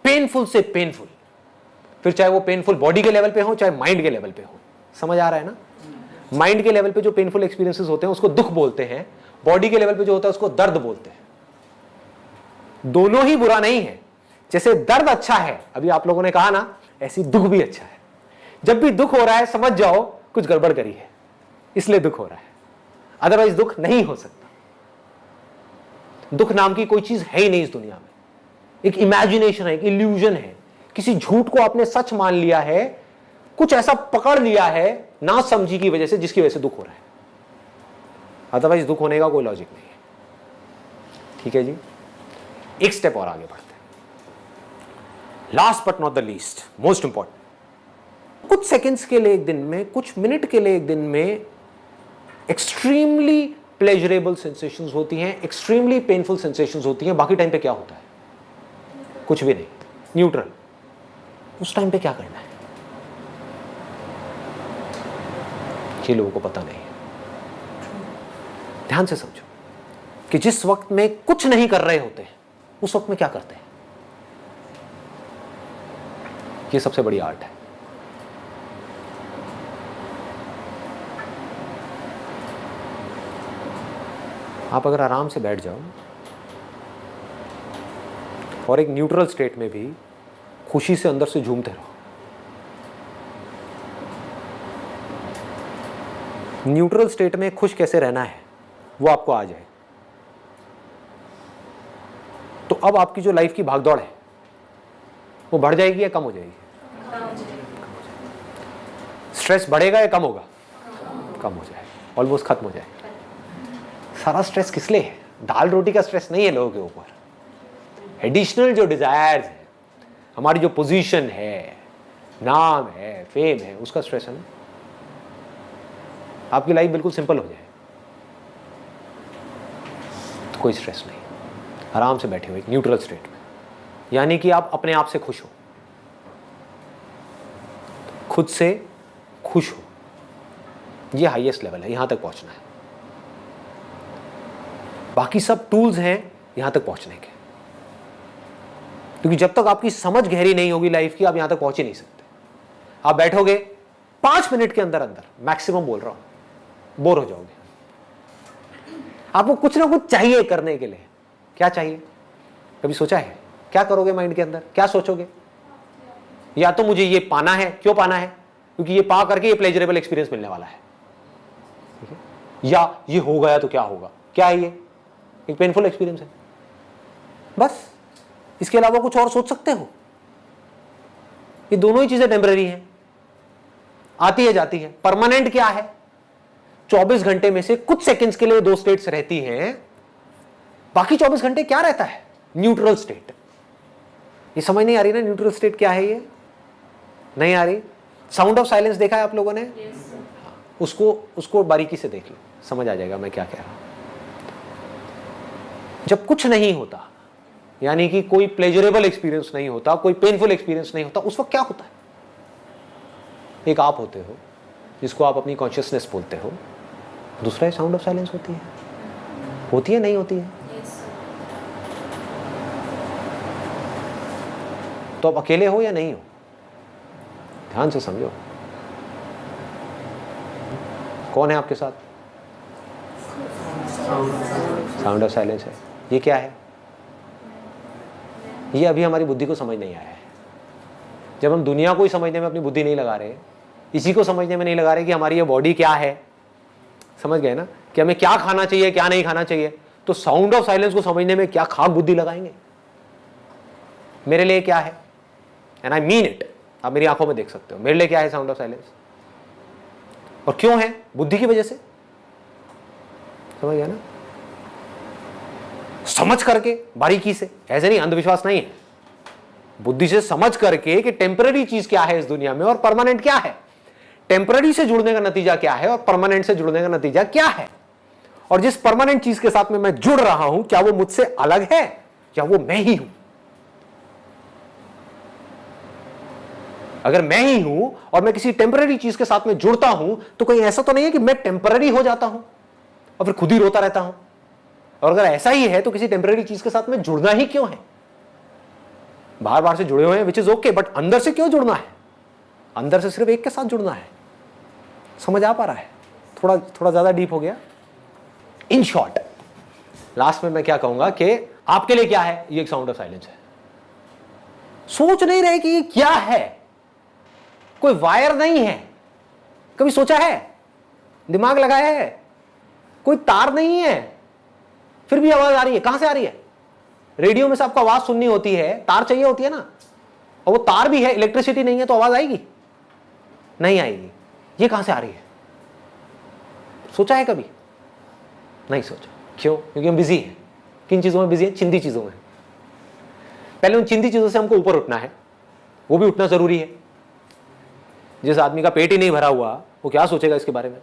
पेनफुल से पेनफुल, फिर चाहे वो पेनफुल बॉडी के लेवल पे हो चाहे माइंड के लेवल पे हो। समझ आ रहा है ना? माइंड के लेवल पे जो पेनफुल एक्सपीरियंसेस होते हैं उसको दुख बोलते हैं, बॉडी के लेवल पे जो होता है उसको दर्द बोलते हैं। दोनों ही बुरा नहीं है। जैसे दर्द अच्छा है, अभी आप लोगों ने कहा ना, ऐसी दुख भी अच्छा है। जब भी दुख हो रहा है समझ जाओ कुछ गड़बड़ करी है, इसलिए दुख हो रहा है, अदरवाइज दुख नहीं हो सकता। दुख नाम की कोई चीज है ही नहीं इस दुनिया में, एक इमेजिनेशन है, एक इल्यूजन है। किसी झूठ को आपने सच मान लिया है, कुछ ऐसा पकड़ लिया है ना समझी की वजह से, जिसकी वजह से दुख हो रहा है, अदरवाइज दुख होने का कोई लॉजिक नहीं है। ठीक है जी, एक स्टेप और आगे बढ़ते हैं। Last but not the least, most important, कुछ सेकेंड्स के लिए एक दिन में, कुछ मिनट के लिए एक दिन में एक्सट्रीमली प्लेजरेबल सेंसेशंस होती हैं, एक्सट्रीमली पेनफुल सेंसेशंस होती हैं। बाकी टाइम पे क्या होता है? कुछ भी नहीं, न्यूट्रल। उस टाइम पे क्या करना है ये लोगों को पता नहीं है। ध्यान से समझो कि जिस वक्त में कुछ नहीं कर रहे होते हैं उस वक्त में क्या करते हैं, ये सबसे बड़ी आर्ट है। आप अगर आराम से बैठ जाओ और एक न्यूट्रल स्टेट में भी खुशी से अंदर से झूमते रहो। न्यूट्रल स्टेट में खुश कैसे रहना है वो आपको आ जाए, तो अब आपकी जो लाइफ की भागदौड़ है वो बढ़ जाएगी या कम हो जाएगी? स्ट्रेस बढ़ेगा या कम होगा? कम हो जाए, ऑलमोस्ट खत्म हो जाए। सारा स्ट्रेस किस लिए है? दाल रोटी का स्ट्रेस नहीं है लोगों के ऊपर। एडिशनल जो डिजायर्स है, हमारी जो पोजीशन है, नाम है, फेम है, उसका स्ट्रेस है ना। आपकी लाइफ बिल्कुल सिंपल हो जाए तो कोई स्ट्रेस नहीं, आराम से बैठे हो एक न्यूट्रल स्टेट में, यानी कि आप अपने आप से खुश हो, खुद से खुश हो। ये हाईएस्ट लेवल है, यहां तक पहुंचना है। बाकी सब टूल्स हैं यहां तक पहुंचने के, क्योंकि जब तक आपकी समझ गहरी नहीं होगी लाइफ की, आप यहां तक पहुंच ही नहीं सकते। आप बैठोगे 5 मिनट के अंदर अंदर मैक्सिमम बोल रहा हूं, बोर हो जाओगे। आपको कुछ ना कुछ चाहिए करने के लिए। क्या चाहिए? कभी सोचा है? क्या करोगे माइंड के अंदर? क्या सोचोगे? या तो मुझे ये पाना है। क्यों पाना है? क्योंकि ये पा करके ये प्लेजरेबल एक्सपीरियंस मिलने वाला है। ठीक है? या ये हो गया तो क्या होगा? क्या है ये? एक पेनफुल एक्सपीरियंस है। बस इसके अलावा कुछ और सोच सकते हो? ये दोनों ही चीजें टेम्पररी हैं, आती है जाती है। परमानेंट क्या है? 24 घंटे में से कुछ सेकंड्स के लिए 2 स्टेट्स रहती हैं, बाकी 24 घंटे क्या रहता है? Neutral state. ये समझ नहीं आ रही ना न्यूट्रल स्टेट क्या है? ये नहीं आ रही। साउंड ऑफ साइलेंस देखा है आप लोगों ने? उसको बारीकी से देख लो, समझ आ जाएगा मैं क्या कह रहा हूं। जब कुछ नहीं होता, यानी कि कोई प्लेजरेबल एक्सपीरियंस नहीं होता, कोई पेनफुल एक्सपीरियंस नहीं होता, उस वक्त क्या होता है? एक आप होते हो जिसको आप अपनी कॉन्शियसनेस बोलते हो, दूसरा साउंड ऑफ साइलेंस होती है। होती है नहीं होती है? तो आप अकेले हो या नहीं हो? ध्यान से समझो, कौन है आपके साथ? साउंड ऑफ साइलेंस है। ये क्या है? ये अभी हमारी बुद्धि को समझ नहीं आया है। जब हम दुनिया को ही समझने में अपनी बुद्धि नहीं लगा रहे, इसी को समझने में नहीं लगा रहे कि हमारी ये बॉडी क्या है, समझ गए ना, कि हमें क्या खाना चाहिए क्या नहीं खाना चाहिए, तो साउंड ऑफ साइलेंस को समझने में क्या खाक बुद्धि लगाएंगे? मेरे लिए क्या है, एंड आई मीन इट, आप मेरी आंखों में देख सकते हो, मेरे लिए क्या है साउंड ऑफ साइलेंस, और क्यों है? बुद्धि की वजह से। समझ गया ना? समझ करके बारीकी से, ऐसे नहीं, अंधविश्वास नहीं है, बुद्धि से समझ करके कि टेम्पररी चीज क्या है इस दुनिया में और परमानेंट क्या है, टेम्पररी से जुड़ने का नतीजा क्या है और परमानेंट से जुड़ने का नतीजा क्या है, और जिस परमानेंट चीज के साथ में मैं जुड़ रहा हूं क्या वो मुझसे अलग है या वो मैं ही हूं। अगर मैं ही हूं और मैं किसी टेम्पररी चीज के साथ में जुड़ता हूं तो कहीं ऐसा तो नहीं है कि मैं टेम्पररी हो जाता हूं और फिर खुद ही रोता रहता हूं। और अगर ऐसा ही है तो किसी टेम्पररी चीज के साथ में जुड़ना ही क्यों है? बार बार से जुड़े हुए हैं विच इज ओके, बट अंदर से क्यों जुड़ना है? अंदर से सिर्फ एक के साथ जुड़ना है। समझ आ पा रहा है? थोड़ा ज्यादा डीप हो गया। इन शॉर्ट लास्ट में मैं क्या कहूंगा कि आपके लिए क्या है? ये एक साउंड ऑफ साइलेंस है। सोच नहीं रहे कि ये क्या है, कोई वायर नहीं है, कभी सोचा है? दिमाग लगाया है? कोई तार नहीं है, फिर भी आवाज आ रही है। कहां से आ रही है? रेडियो में से आपको आवाज सुननी होती है, तार चाहिए होती है ना, और वो तार भी है, इलेक्ट्रिसिटी नहीं है तो आवाज आएगी? नहीं आएगी। ये कहां से आ रही है? सोचा है कभी? नहीं सोचा। क्यों? क्योंकि हम बिजी हैं। किन चीजों में बिजी हैं? चिंदी चीजों में। पहले उन चिंदी चीजों से हमको ऊपर उठना है, वो भी उठना जरूरी है। जिस आदमी का पेट ही नहीं भरा हुआ वो क्या सोचेगा इसके बारे में?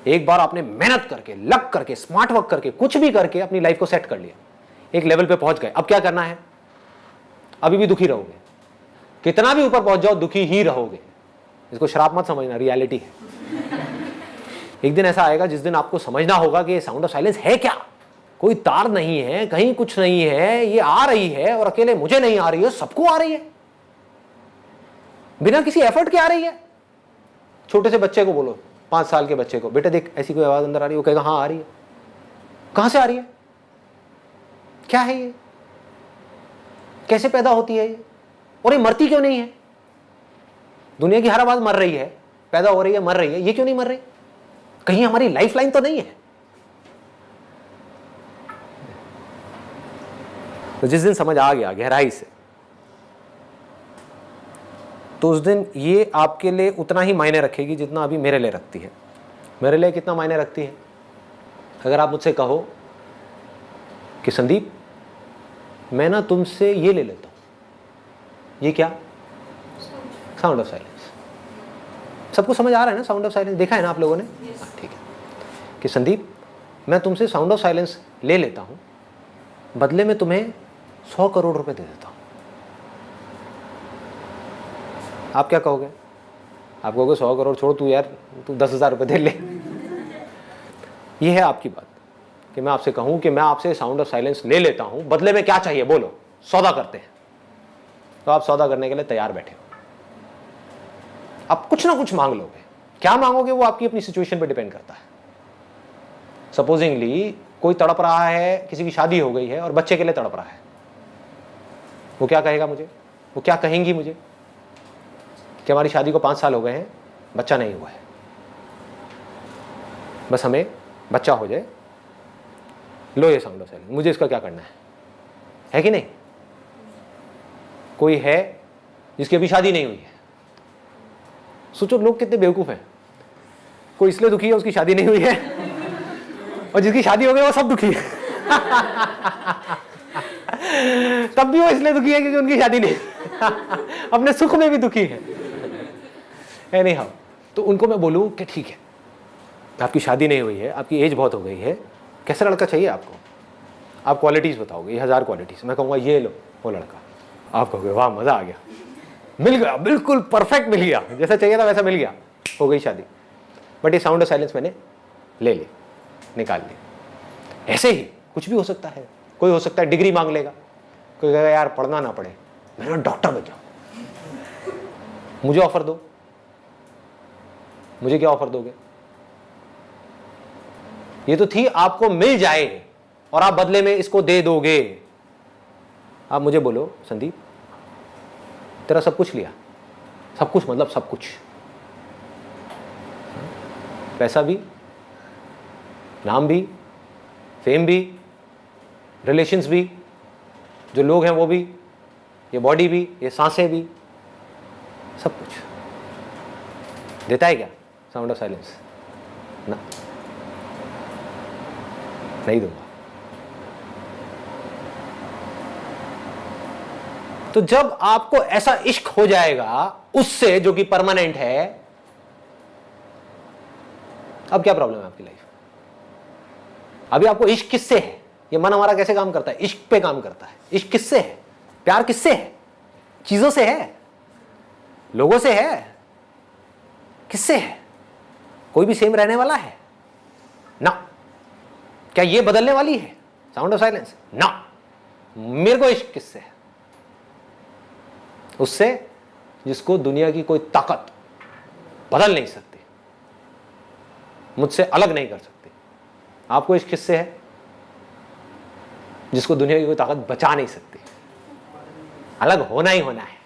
एक बार आपने मेहनत करके, लग करके, स्मार्ट वर्क करके, कुछ भी करके अपनी लाइफ को सेट कर लिया, एक लेवल पे पहुंच गए, अब क्या करना है? अभी भी दुखी रहोगे, कितना भी ऊपर पहुंच जाओ दुखी ही रहोगे। इसको श्राप मत समझना, रियलिटी है। एक दिन ऐसा आएगा जिस दिन आपको समझना होगा कि ये साउंड ऑफ साइलेंस है क्या? कोई तार नहीं है, कहीं कुछ नहीं है, ये आ रही है और अकेले मुझे नहीं आ रही है, सबको आ रही है, बिना किसी एफर्ट के आ रही है। छोटे से बच्चे को बोलो, 5 साल के बच्चे को, बेटे देख ऐसी कोई आवाज अंदर आ रही है, वो कहेगा हाँ आ रही है। कहां से आ रही है? क्या है ये? कैसे पैदा होती है ये? और ये मरती क्यों नहीं है? दुनिया की हर आवाज मर रही है, पैदा हो रही है, मर रही है, ये क्यों नहीं मर रही? कहीं हमारी लाइफ लाइन तो नहीं है? तो जिस दिन समझ आ गया गहराई से, तो उस दिन ये आपके लिए उतना ही मायने रखेगी जितना अभी मेरे लिए रखती है। मेरे लिए कितना मायने रखती है? अगर आप मुझसे कहो कि संदीप मैं ना तुमसे ये ले लेता हूं, ये क्या? Sound of silence. सबको समझ आ रहा है ना साउंड ऑफ साइलेंस? देखा है ना आप लोगों ने? ठीक है। कि संदीप मैं तुमसे साउंड ऑफ साइलेंस ले लेता हूं, बदले में तुम्हें 100 करोड़ रुपए दे देता हूं। आप क्या कहोगे? आप कहोगे 100 करोड़ छोड़, तू यार तू 10,000 रुपये दे ले। ये है आपकी बात कि मैं आपसे कहूं कि मैं आपसे साउंड ऑफ साइलेंस ले लेता हूं, बदले में क्या चाहिए बोलो, सौदा करते हैं। तो आप सौदा करने के लिए तैयार बैठे हो। आप कुछ ना कुछ मांग लोगे, क्या मांगोगे वो आपकी अपनी सिचुएशन पे डिपेंड करता है। सपोजिंगली कोई तड़प रहा है, किसी की शादी हो गई है और बच्चे के लिए तड़प रहा है, वो क्या कहेगा मुझे, वो क्या कहेंगी मुझे कि हमारी शादी को 5 साल हो गए हैं, बच्चा नहीं हुआ है, बस हमें बच्चा हो जाए, लो ये साउंड ऑफ साइलेंस, मुझे इसका क्या करना है कि नहीं? कोई है जिसकी अभी शादी नहीं हुई है, सोचो लोग कितने बेवकूफ हैं। कोई इसलिए दुखी है उसकी शादी नहीं हुई है, और जिसकी शादी हो गई वो सब दुखी है। तब भी वो इसलिए दुखी है क्योंकि उनकी शादी नहीं, अपने सुख में भी दुखी है। नहीं हाँ, तो उनको मैं बोलूं कि ठीक है, आपकी शादी नहीं हुई है, आपकी एज बहुत हो गई है, कैसा लड़का चाहिए आपको? आप क्वालिटीज बताओगे, 1000 क्वालिटीज, मैं कहूँगा ये लो वो लड़का, आप कहोगे वाह मजा आ गया, मिल गया, बिल्कुल परफेक्ट मिल गया, जैसा चाहिए था वैसा मिल गया, हो गई शादी। बट ये साउंड ऑफ साइलेंस मैंने ले ली, निकाल ली। ऐसे ही कुछ भी हो सकता है, कोई हो सकता है डिग्री मांग लेगा, कोई कहेगा यार पढ़ना ना पड़े, मैं डॉक्टर बन जाऊं, मुझे ऑफर दो। मुझे क्या ऑफर दोगे? ये तो थी आपको मिल जाए और आप बदले में इसको दे दोगे। आप मुझे बोलो संदीप तेरा सब कुछ लिया, सब कुछ मतलब सब कुछ, पैसा भी, नाम भी, फेम भी, रिलेशंस भी, जो लोग हैं वो भी, ये बॉडी भी, ये सांसें भी, सब कुछ देता है क्या साउंड ऑफ साइलेंस? ना, नहीं दूंगा। तो जब आपको ऐसा इश्क हो जाएगा उससे जो कि परमानेंट है, अब क्या प्रॉब्लम है आपकी लाइफ? अभी आपको इश्क किससे है? ये मन हमारा कैसे काम करता है? इश्क पे काम करता है। इश्क किससे है? प्यार किससे है? चीजों से है, लोगों से है, किससे है? कोई भी सेम रहने वाला है ना? क्या ये बदलने वाली है साउंड ऑफ साइलेंस? ना। मेरे को इश्क किससे है? उससे जिसको दुनिया की कोई ताकत बदल नहीं सकती, मुझसे अलग नहीं कर सकती। आपको इश्क किससे है? जिसको दुनिया की कोई ताकत बचा नहीं सकती। अलग होना ही होना है।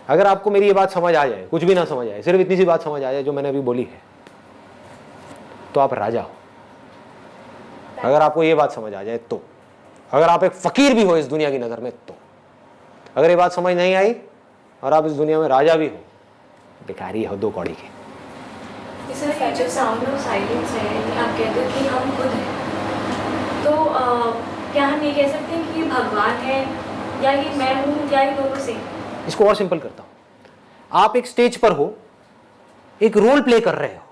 अगर आपको मेरी ये बात समझ आ जाए, कुछ भी ना समझ आए, सिर्फ इतनी सी बात समझ आ जाए जो मैंने अभी बोली है, तो आप राजा हो। अगर आपको ये बात समझ आ जाए तो, अगर आप एक फकीर भी हो इस दुनिया की नजर में तो, अगर ये बात समझ नहीं आई और आप इस दुनिया में राजा भी हो, भिखारी हो 2 कौड़ी के। सर जो साउंड ऑफ साइलेंस है, आप कहते हो कि हम खुद हैं, तो क्या हम ये कह सकते हैं कि ये भगवान है या ये मैं हूँ या ये दोनों से? इसको और सिंपल करता हूं। आप एक स्टेज पर हो, एक रोल प्ले कर रहे हो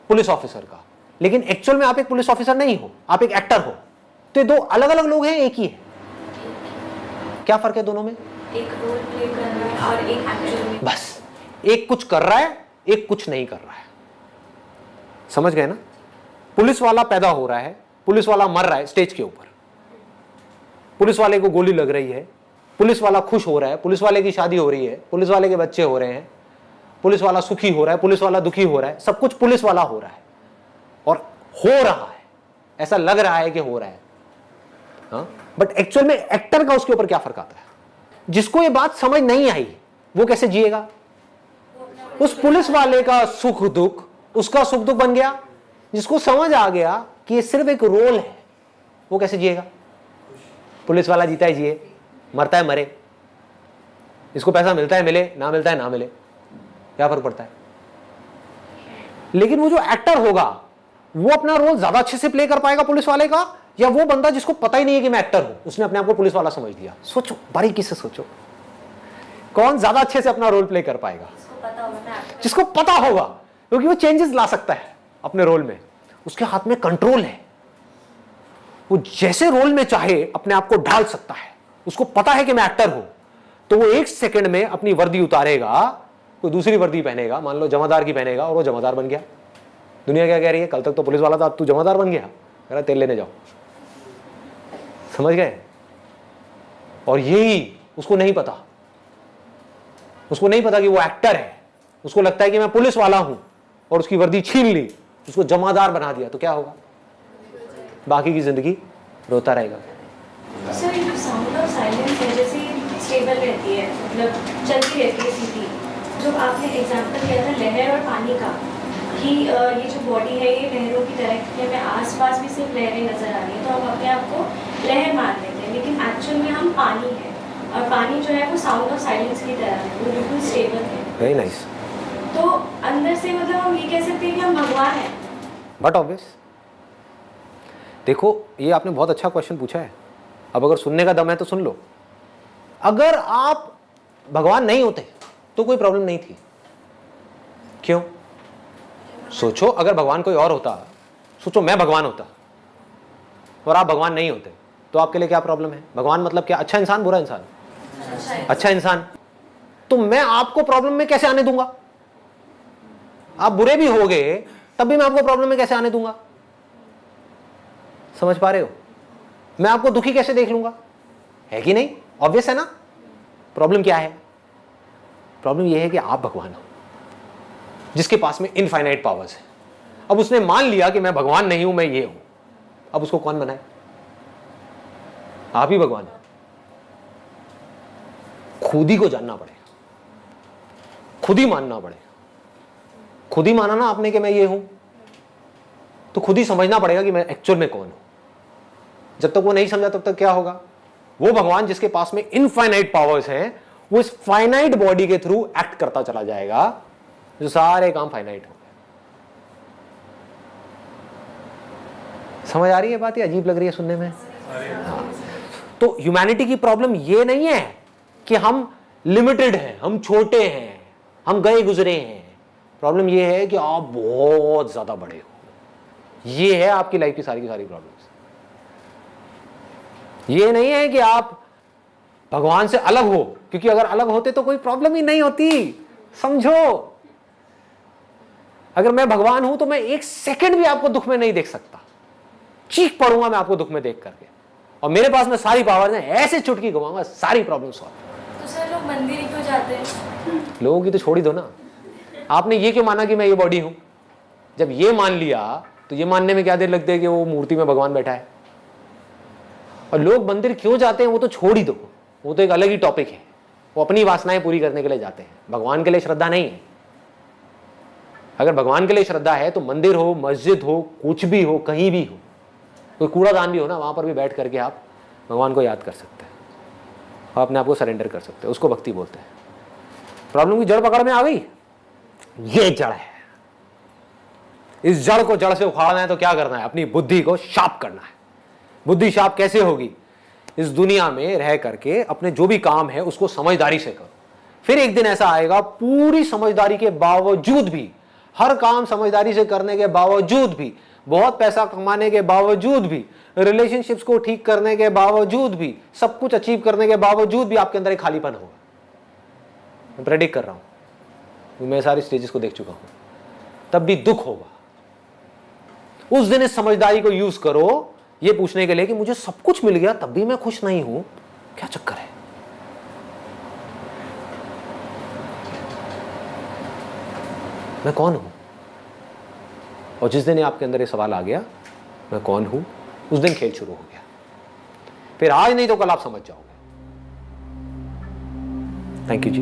पुलिस ऑफिसर का, लेकिन एक्चुअल में आप एक पुलिस ऑफिसर नहीं हो, आप एक एक्टर हो। तो ये 2 अलग अलग लोग हैं, एक ही है। क्या फर्क है दोनों में? एक रोल प्ले कर रहा है और एक एक्चुअल में। बस, एक कुछ कर रहा है, एक कुछ नहीं कर रहा है। समझ गए ना? पुलिस वाला पैदा हो रहा है, पुलिस वाला मर रहा है स्टेज के ऊपर, पुलिस वाले को गोली लग रही है, पुलिस वाला खुश हो रहा है, पुलिस वाले की शादी हो रही है, पुलिस वाले के बच्चे हो रहे हैं, पुलिस वाला सुखी हो रहा है, पुलिस वाला दुखी हो रहा है, सब कुछ पुलिस वाला हो रहा है और हो रहा है, ऐसा लग रहा है कि हो रहा है। हाँ, बट एक्चुअल में एक्टर का उसके ऊपर क्या फर्क आता है? जिसको ये बात समझ नहीं आई वो कैसे जिएगा? उस पुलिस वाले का सुख दुख उसका सुख दुख बन गया। जिसको समझ आ गया कि ये सिर्फ एक रोल है, वो कैसे जिएगा? पुलिस वाला जीता है जिए, मरता है मरे, इसको पैसा मिलता है मिले, ना मिलता है ना मिले, क्या फर्क पड़ता है? लेकिन वो जो एक्टर होगा वो अपना रोल ज्यादा अच्छे से प्ले कर पाएगा पुलिस वाले का, या वो बंदा जिसको पता ही नहीं है कि मैं एक्टर हूं, उसने अपने आप को पुलिस वाला समझ लिया? सोचो, बारीकी से सोचो, कौन ज्यादा अच्छे से अपना रोल प्ले कर पाएगा? जिसको पता होगा, क्योंकि वो चेंजेस ला सकता है अपने रोल में, उसके हाथ में कंट्रोल है, वो जैसे रोल में चाहे अपने आप को ढाल सकता है। उसको पता है कि मैं एक्टर हूं, तो वो 1 सेकंड में अपनी वर्दी उतारेगा, कोई दूसरी वर्दी पहनेगा, मान लो जमादार की पहनेगा, और वो जमादार बन गया। दुनिया क्या कह रही है? कल तक तो पुलिस वाला था, अब तू जमादार बन गया, कह रहा तेल लेने जाओ। समझ गए? और यही उसको नहीं पता उसको नहीं पता कि वो एक्टर है, उसको लगता है कि मैं पुलिस वाला हूं और उसकी वर्दी छीन ली, उसको जमादार बना दिया, तो क्या होगा? बाकी की जिंदगी रोता रहेगा। सर ये जो साउंड ऑफ साइलेंस है, जैसे स्टेबल रहती है, मतलब चलती रहती है सीधी, जो आपने एग्जांपल किया था लहर और पानी का, कि ये जो बॉडी है ये लहरों की तरह है, हमें आसपास भी सिर्फ लहरें नजर आ रही हैं, तो हम अपने आप को लहर मान लेते हैं, लेकिन एक्चुअल में हम पानी है, और पानी जो है वो साउंड ऑफ साइलेंस की तरह है, वो बिल्कुल स्टेबल है। Very nice. तो अंदर से मतलब हम ये कह सकते हैं कि हम भगवान हैं। बट ऑब्वियस, देखो ये आपने बहुत अच्छा क्वेश्चन पूछा है। अब अगर सुनने का दम है तो सुन लो। अगर आप भगवान नहीं होते तो कोई प्रॉब्लम नहीं थी। क्यों? सोचो, अगर भगवान कोई और होता, सोचो मैं भगवान होता और आप भगवान नहीं होते, तो आपके लिए क्या प्रॉब्लम है? भगवान मतलब क्या? अच्छा इंसान, बुरा इंसान? अच्छा इंसान। तो मैं आपको प्रॉब्लम में कैसे आने दूंगा? आप बुरे भी होगे तब भी मैं आपको प्रॉब्लम में कैसे आने दूंगा? समझ पा रहे हो? मैं आपको दुखी कैसे देख लूंगा? है कि नहीं? ऑब्वियस है ना। प्रॉब्लम क्या है? प्रॉब्लम यह है कि आप भगवान हो जिसके पास में इनफाइनाइट पावर्स है। अब उसने मान लिया कि मैं भगवान नहीं हूं, मैं ये हूं। अब उसको कौन बनाए? आप ही भगवान हो। खुद ही को जानना पड़ेगा, खुद ही मानना पड़ेगा। खुद ही माना ना आपने कि मैं ये हूं, तो खुद ही समझना पड़ेगा कि मैं एक्चुअल में कौन हूं। जब तक वो नहीं समझा तब तक क्या होगा? वो भगवान जिसके पास में इनफाइनाइट पावर्स हैं, वो इस फाइनाइट बॉडी के थ्रू एक्ट करता चला जाएगा, जो सारे काम फाइनाइट हो गए। समझ आ रही है बात? ये अजीब लग रही है सुनने में? हाँ। तो ह्यूमैनिटी की प्रॉब्लम ये नहीं है कि हम लिमिटेड हैं, हम छोटे हैं, हम गए गुजरे हैं। प्रॉब्लम ये है कि आप बहुत ज्यादा बड़े हो। ये है आपकी लाइफ की सारी प्रॉब्लम्स। ये नहीं है कि आप भगवान से अलग हो, क्योंकि अगर अलग होते तो कोई प्रॉब्लम ही नहीं होती। समझो, अगर मैं भगवान हूं तो मैं एक सेकंड भी आपको दुख में नहीं देख सकता। चीख पड़ूंगा मैं आपको दुख में देख करके, और मेरे पास में सारी पावर है, ऐसे चुटकी घुमाऊंगा, सारी प्रॉब्लम सॉल्व। तो सर लोग मंदिर ही क्यों जाते हैं? लोगों की तो छोड़ ही दो ना। आपने ये क्यों माना कि मैं ये बॉडी हूं? जब ये मान लिया तो ये मानने में क्या देर लगती है कि वो मूर्ति में भगवान बैठा है। और लोग मंदिर क्यों जाते हैं वो तो छोड़ ही दो, वो तो एक अलग ही टॉपिक है। वो अपनी वासनाएं पूरी करने के लिए जाते हैं, भगवान के लिए श्रद्धा नहीं है। अगर भगवान के लिए श्रद्धा है तो मंदिर हो, मस्जिद हो, कुछ भी हो, कहीं भी हो, कोई कूड़ादान भी हो ना, वहां पर भी बैठ करके आप भगवान को याद कर सकते हैं और अपने आप को सरेंडर कर सकते हैं। उसको भक्ति बोलते हैं। प्रॉब्लम की जड़ पकड़ में आ गई। ये जड़ है, इस जड़ को जड़ से उखाड़ना है तो क्या करना है? अपनी बुद्धि को शार्प करना है। बुद्धि शार्प कैसे होगी? इस दुनिया में रह करके अपने जो भी काम है उसको समझदारी से करो। फिर एक दिन ऐसा आएगा, पूरी समझदारी के बावजूद भी, हर काम समझदारी से करने के बावजूद भी, बहुत पैसा कमाने के बावजूद भी, रिलेशनशिप्स को ठीक करने के बावजूद भी, सब कुछ अचीव करने के बावजूद भी आपके अंदर एक खालीपन होगा। मैं प्रेडिक्ट कर रहा हूं, मैं सारी स्टेजेस को देख चुका हूं। तब भी दुख होगा। उस दिन इस समझदारी को यूज करो ये पूछने के लिए कि मुझे सब कुछ मिल गया तब भी मैं खुश नहीं हूं, क्या चक्कर है? मैं कौन हूं? और जिस दिन आपके अंदर ये सवाल आ गया, मैं कौन हूं, उस दिन खेल शुरू हो गया। फिर आज नहीं तो कल आप समझ जाओगे। Thank you ji.